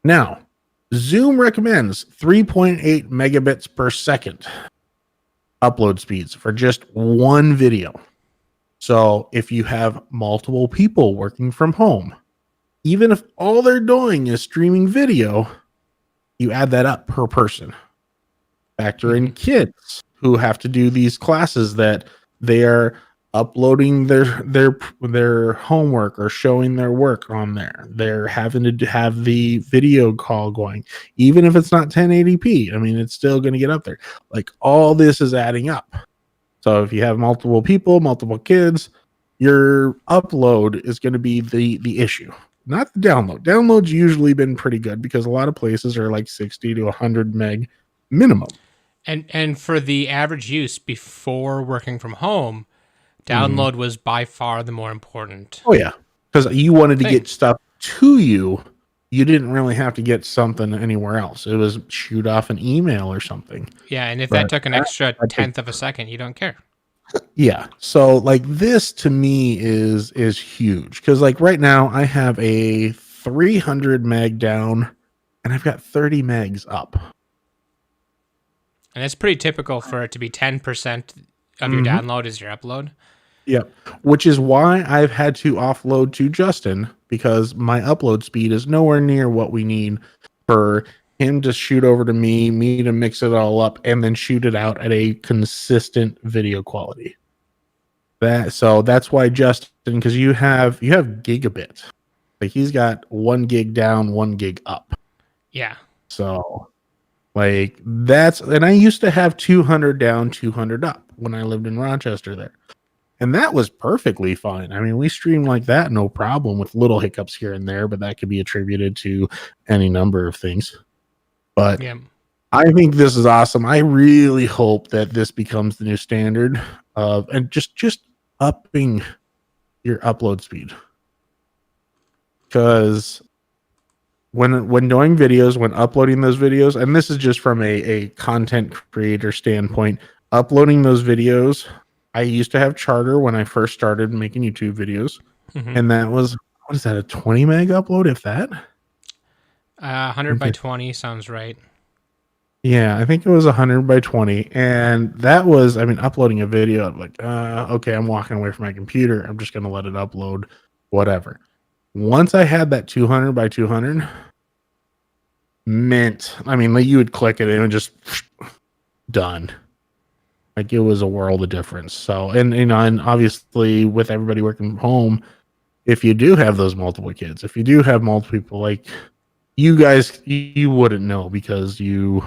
Now, Zoom recommends 3.8 megabits per second upload speeds for just one video. So if you have multiple people working from home, even if all they're doing is streaming video, you add that up per person. Factor in kids who have to do these classes that they are uploading their homework or showing their work on there. They're having to have the video call going, even if it's not 1080p. I mean, it's still going to get up there. Like, all this is adding up. So if you have multiple people, multiple kids, your upload is going to be the issue, not the download. Download's usually been pretty good because a lot of places are like 60 to 100 meg minimum. And for the average use before working from home, download was by far the more important. Oh yeah, because you wanted to get stuff to you. You didn't really have to get something anywhere else. It was shoot off an email or something. Yeah, and if that took an extra tenth of a second, you don't care. Yeah. So like this to me is huge because like right now I have a 300 meg down and I've got 30 megs up. And it's pretty typical for it to be 10% of your download is your upload. Yep. Which is why I've had to offload to Justin, because my upload speed is nowhere near what we need for him to shoot over to me to mix it all up, and then shoot it out at a consistent video quality. So that's why Justin, because you have gigabit. Like he's got 1 gig down, 1 gig up. Yeah. So like and I used to have 200 down, 200 up when I lived in Rochester there. And that was perfectly fine. I mean, we streamed like that, no problem, with little hiccups here and there, but that could be attributed to any number of things. But yeah. I think this is awesome. I really hope that this becomes the new standard of, and just upping your upload speed. Because when doing videos, when uploading those videos, and this is just from a content creator standpoint, uploading those videos, I used to have Charter when I first started making YouTube videos, and that was, what is that, a 20 meg upload, if that? 100 by 20 sounds right. Yeah, I think it was 100 by 20, and that was, I mean, uploading a video, I'm like, okay, I'm walking away from my computer, I'm just going to let it upload, whatever. Once I had that 200 by 200, meant, I mean, like, you would click it and it would just done. Like, it was a world of difference. So, and you know, and obviously with everybody working from home, if you do have those multiple kids, if you do have multiple people, like you guys, you wouldn't know because you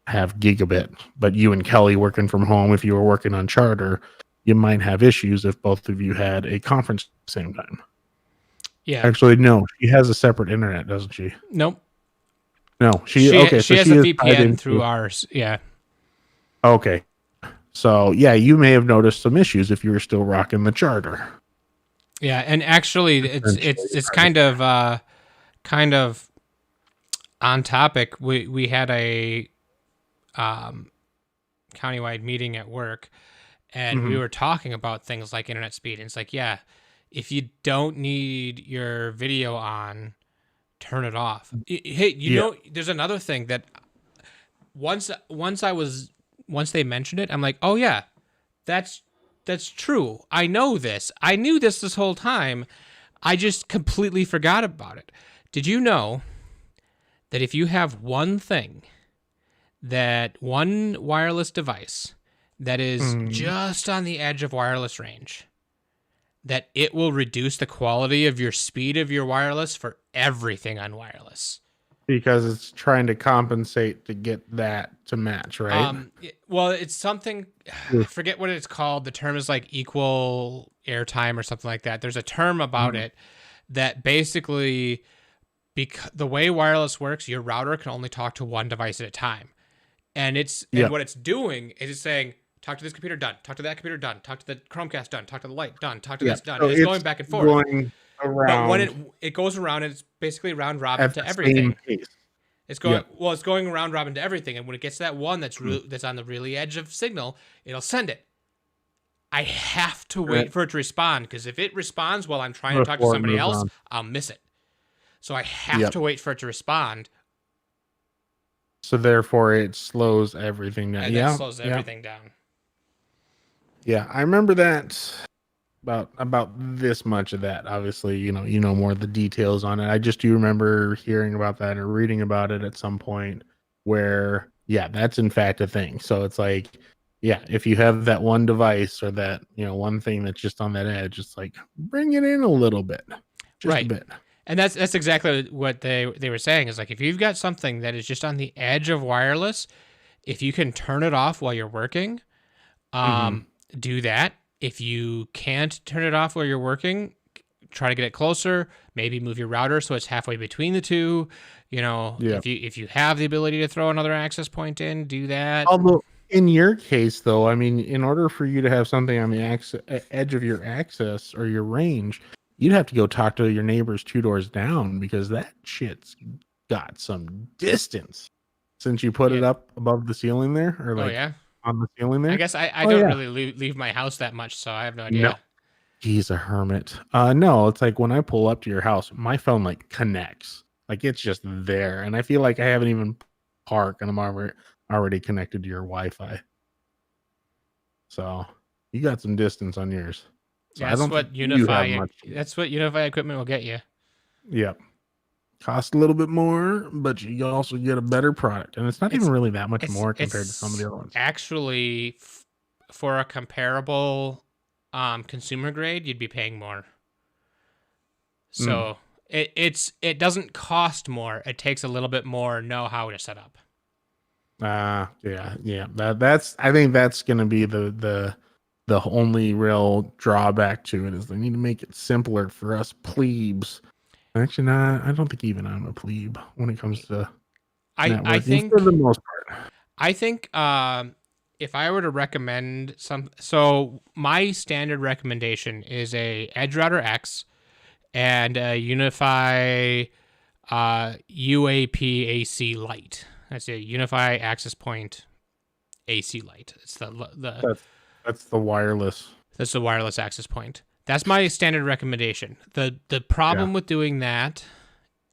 have gigabit, but you and Kelly working from home, if you were working on Charter, you might have issues if both of you had a conference at the same time. Yeah. Actually, no, she has a separate internet, doesn't she? Nope. No, she has a VPN through ours. Yeah. Okay. So yeah, you may have noticed some issues if you were still rocking the Charter. Yeah, and actually, it's kind of on topic. We had a countywide meeting at work, and we were talking about things like internet speed. And it's like, yeah, if you don't need your video on, turn it off. Hey, you know, there's another thing that once they mentioned it, I'm like, oh yeah, that's true. I know this. I knew this whole time. I just completely forgot about it. Did you know that if you have one wireless device that is just on the edge of wireless range, that it will reduce the quality of your speed of your wireless for everything on wireless? Because it's trying to compensate to get that to match, right? Well, it's something, I forget what it's called. The term is like equal airtime or something like that. There's a term about it that basically, because the way wireless works, your router can only talk to one device at a time. And and what it's doing is it's saying, talk to this computer, done. Talk to that computer, done. Talk to the Chromecast, done. Talk to the light, done. Talk to this, done. So it's going back and forth. Going around. But when it goes around, and it's basically round robin to everything. It's going it's going round robin to everything, and when it gets to that one that's on the really edge of signal, it'll send it. I have to wait for it to respond, because if it responds while I'm trying to talk to somebody else, I'll miss it. So I have to wait for it to respond. So therefore, it slows everything down. And it slows everything down. Yeah, I remember that. About this much of that. Obviously, you know more of the details on it. I just do remember hearing about that or reading about it at some point, where Yeah, that's in fact a thing. So it's like, yeah, if you have that one device or that, one thing that's just on that edge, it's like bring it in a little bit, just a Right. bit. And that's exactly what they were saying is like if you've got something that is just on the edge of wireless, if you can turn it off while you're working, do that. If you can't turn it off while you're working, try to get it closer. Maybe move your router so it's halfway between the two. If you have the ability to throw another access point in, do that. Although in your case, though, I mean, in order for you to have something on the edge of your access or your range, you'd have to go talk to your neighbors 2 doors down because that shit's got some distance. Since you put it up above the ceiling there, or like on the ceiling there. I guess I don't really leave my house that much, so I have no idea. No, he's a hermit. No, it's like when I pull up to your house, my phone like connects, like it's just there, and I feel like I haven't even parked, and I'm already connected to your Wi-Fi. So you got some distance on yours. So that's what Unifi equipment will get you. Yep. Cost a little bit more, but you also get a better product, and it's not even really that much more compared to some of the other ones. Actually, for a comparable consumer grade, you'd be paying more. So it doesn't cost more. It takes a little bit more know-how to set up. Yeah. That's I think that's gonna be the only real drawback to it is they need to make it simpler for us plebes. Actually, I don't think even I'm a plebe when it comes to I think for the most part. I think if I were to recommend so my standard recommendation is a Edge Router X and a Unifi UAP AC Lite. That's a Unifi Access Point AC Lite. It's that's the wireless. That's the wireless access point. That's my standard recommendation. The problem with doing that,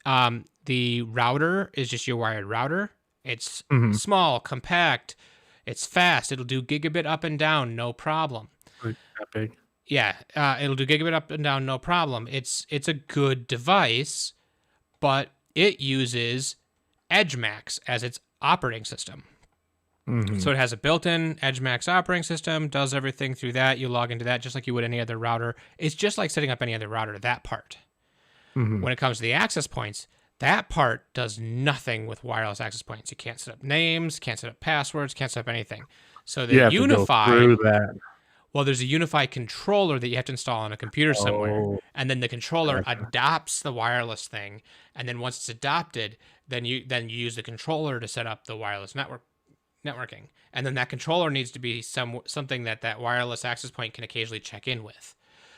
the router is just your wired router. It's small, compact, it's fast. It'll do gigabit up and down, no problem. That big. Yeah, it'll do gigabit up and down, no problem. It's a good device, but it uses EdgeMax as its operating system. So it has a built-in EdgeMax operating system, does everything through that. You log into that just like you would any other router. It's just like setting up any other router, that part. When it comes to the access points, that part does nothing with wireless access points. You can't set up names, can't set up passwords, can't set up anything. So the Unifi, well, there's a Unifi controller that you have to install on a computer somewhere, and then the controller adopts the wireless thing, and then once it's adopted, then you use the controller to set up the wireless networking, and then that controller needs to be something that wireless access point can occasionally check in with.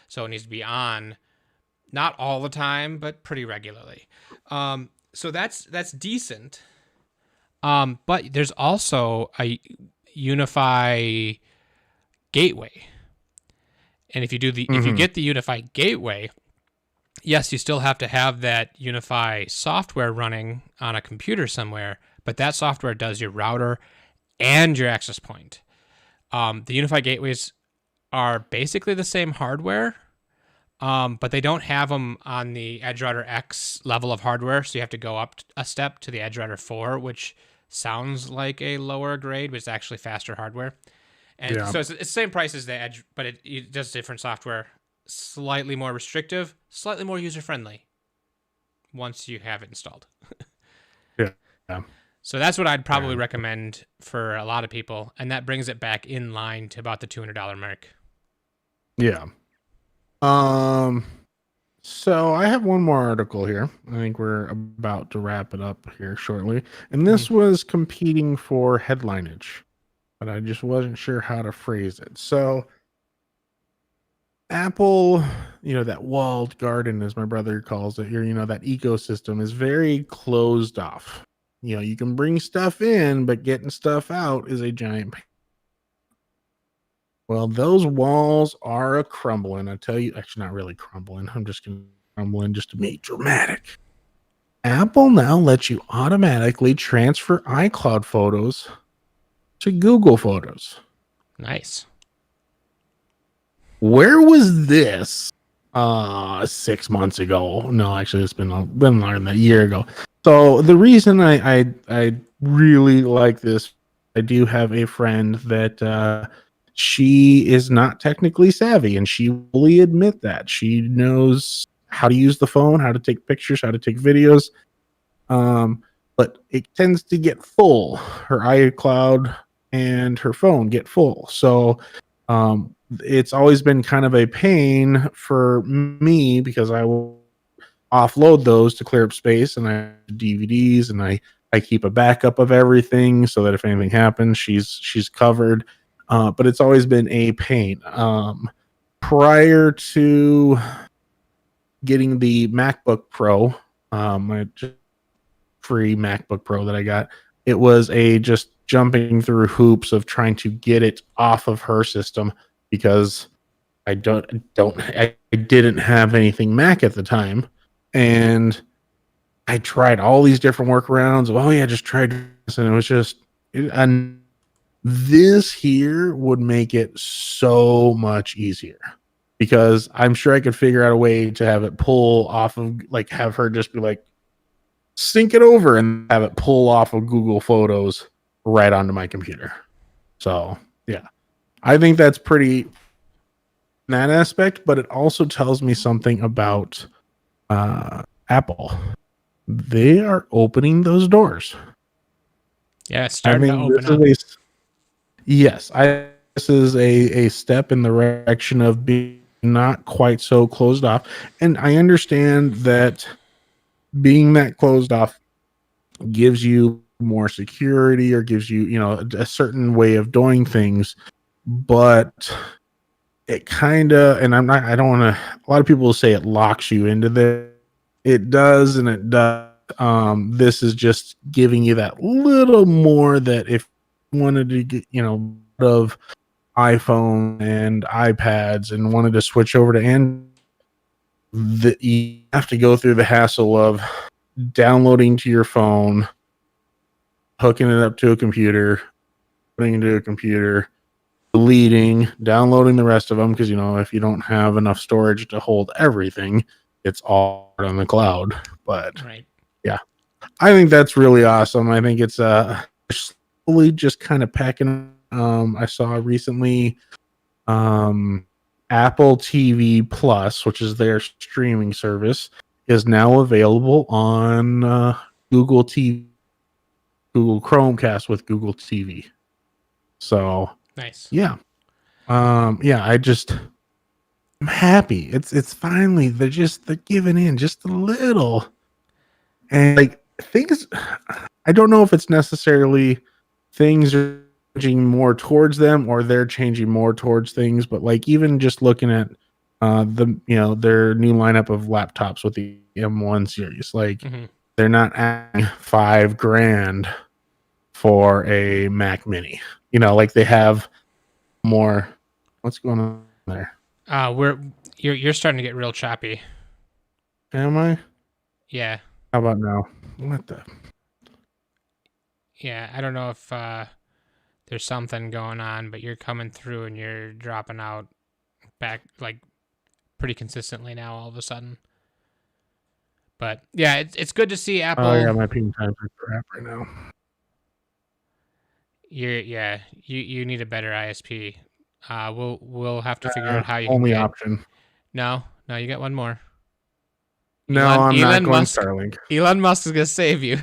So it needs to be on, not all the time, but pretty regularly. So that's decent. But there's also a Unifi Gateway, and if you get the Unifi Gateway, yes, you still have to have that Unifi software running on a computer somewhere, but that software does your router and your access point. The Unifi gateways are basically the same hardware, but they don't have them on the Edge Router X level of hardware, so you have to go up a step to the Edge Router 4, which sounds like a lower grade, but it's actually faster hardware. And so it's the same price as the Edge, but it does different software, slightly more restrictive, slightly more user-friendly once you have it installed. Yeah. So that's what I'd probably recommend for a lot of people, and that brings it back in line to about the $200 mark. Yeah. So I have one more article here. I think we're about to wrap it up here shortly. And this was competing for headlineage, but I just wasn't sure how to phrase it. So Apple, that walled garden, as my brother calls it here, that ecosystem is very closed off. You can bring stuff in, but getting stuff out is a giant pain. Well, those walls are crumbling. I tell you, actually, not really crumbling. I'm just going to crumbling just to be dramatic. Apple now lets you automatically transfer iCloud photos to Google Photos. Nice. Where was this 6 months ago? No, actually, it's been longer than a year ago. So the reason I really like this. I do have a friend that she is not technically savvy, and she will admit that. She knows how to use the phone, how to take pictures, how to take videos. But it tends to get full. Her iCloud and her phone get full. So it's always been kind of a pain for me because I will offload those to clear up space, and I have DVDs, and I keep a backup of everything so that if anything happens, she's covered. But it's always been a pain. Prior to getting the MacBook Pro, my free MacBook Pro that I got, it was a just jumping through hoops of trying to get it off of her system because I didn't have anything Mac at the time, and I tried all these different workarounds. Oh yeah, just tried this, and it was just and this here would make it so much easier because I'm sure I could figure out a way to have it pull off of, like, have her just be like, sync it over and have it pull off of Google Photos right onto my computer. So yeah, I think that's pretty in that aspect, but it also tells me something about Apple. They are opening those doors. Yeah, it's starting to open up. This is a step in the direction of being not quite so closed off. And I understand that being that closed off gives you more security or gives you, a certain way of doing things, but it kind of, and I don't want to, a lot of people will say it locks you into there. It does, and it does. This is just giving you that little more that if you wanted to get, of iPhone and iPads and wanted to switch over to Android, you have to go through the hassle of downloading to your phone, hooking it up to a computer, putting it into a computer, deleting, downloading the rest of them, because if you don't have enough storage to hold everything, it's all on the cloud. But right. Yeah, I think that's really awesome. I think it's slowly just kind of packing. I saw recently Apple TV Plus, which is their streaming service, is now available on Google TV, Google Chromecast with Google TV. So nice. Yeah. I'm happy. It's finally they're giving in just a little. And like things, I don't know if it's necessarily things are changing more towards them or they're changing more towards things, but like even just looking at their new lineup of laptops with the M1 series, like they're not asking $5,000 for a Mac Mini. Like they have more. What's going on there? You're starting to get real choppy. Am I? Yeah. How about now? What the? Yeah, I don't know if there's something going on, but you're coming through and you're dropping out back like pretty consistently now all of a sudden. But yeah, it's good to see Apple. I got my ping time for crap right now. You need a better ISP. We'll have to figure out how you only can get... option. No, you got one more. No, I'm not going Starlink. Elon Musk is gonna save you.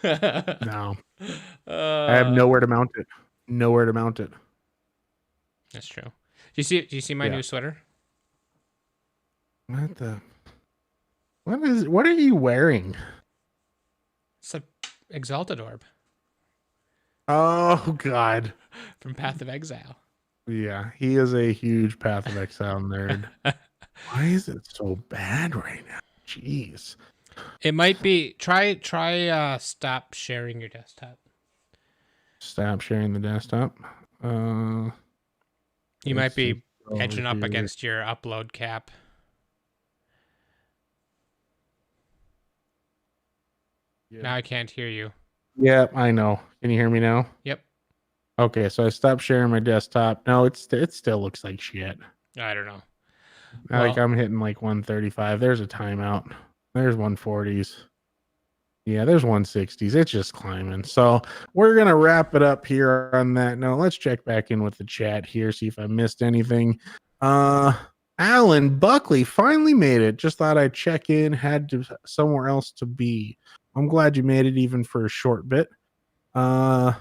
No. I have nowhere to mount it. That's true. Do you see my new sweater? What are you wearing? It's a Exalted Orb. Oh God. From Path of Exile. Yeah, he is a huge Path of Exile nerd. Why is it so bad right now? Jeez. It might be try stop sharing your desktop. Stop sharing the desktop. You might be edging up against your upload cap. Yeah. Now I can't hear you. Yeah, I know. Can you hear me now? Yep. Okay, so I stopped sharing my desktop. No, it still looks like shit. I don't know. Like I'm hitting like 135. There's a timeout. There's 140s. Yeah, there's 160s. It's just climbing. So we're going to wrap it up here on that note. Let's check back in with the chat here, see if I missed anything. Alan Buckley finally made it. Just thought I'd check in, had to somewhere else to be. I'm glad you made it even for a short bit. Hey,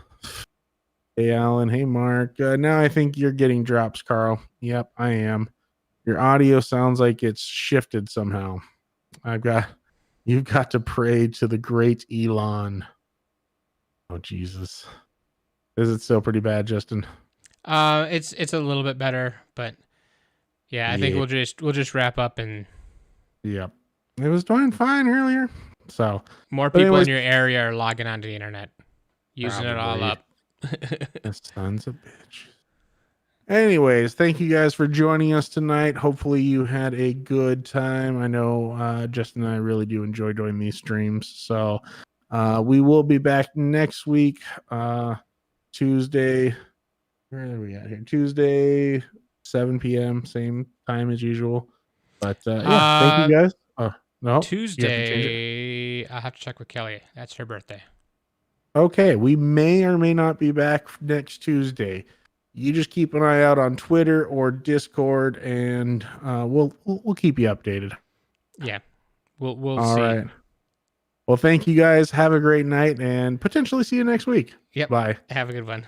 Alan. Hey, Mark. Now I think you're getting drops, Carl. Yep, I am. Your audio sounds like it's shifted somehow. You've got to pray to the great Elon. Oh, Jesus. Is it still pretty bad, Justin? It's a little bit better, but yeah, I think we'll just wrap up and. Yep. It was doing fine earlier. So more people in your area are logging onto the internet, using it all up. Sons of bitch. Anyways, thank you guys for joining us tonight. Hopefully you had a good time. I know Justin and I really do enjoy doing these streams. So we will be back next week, Tuesday. Where are we at here? Tuesday, 7 p.m., same time as usual. But yeah, thank you guys. No, Tuesday. I'll have to check with Kelly. That's her birthday. Okay, we may or may not be back next Tuesday. You just keep an eye out on Twitter or Discord, and we'll keep you updated. Yeah, we'll All see. Right. Well, thank you guys. Have a great night, and potentially see you next week. Yep. Bye. Have a good one.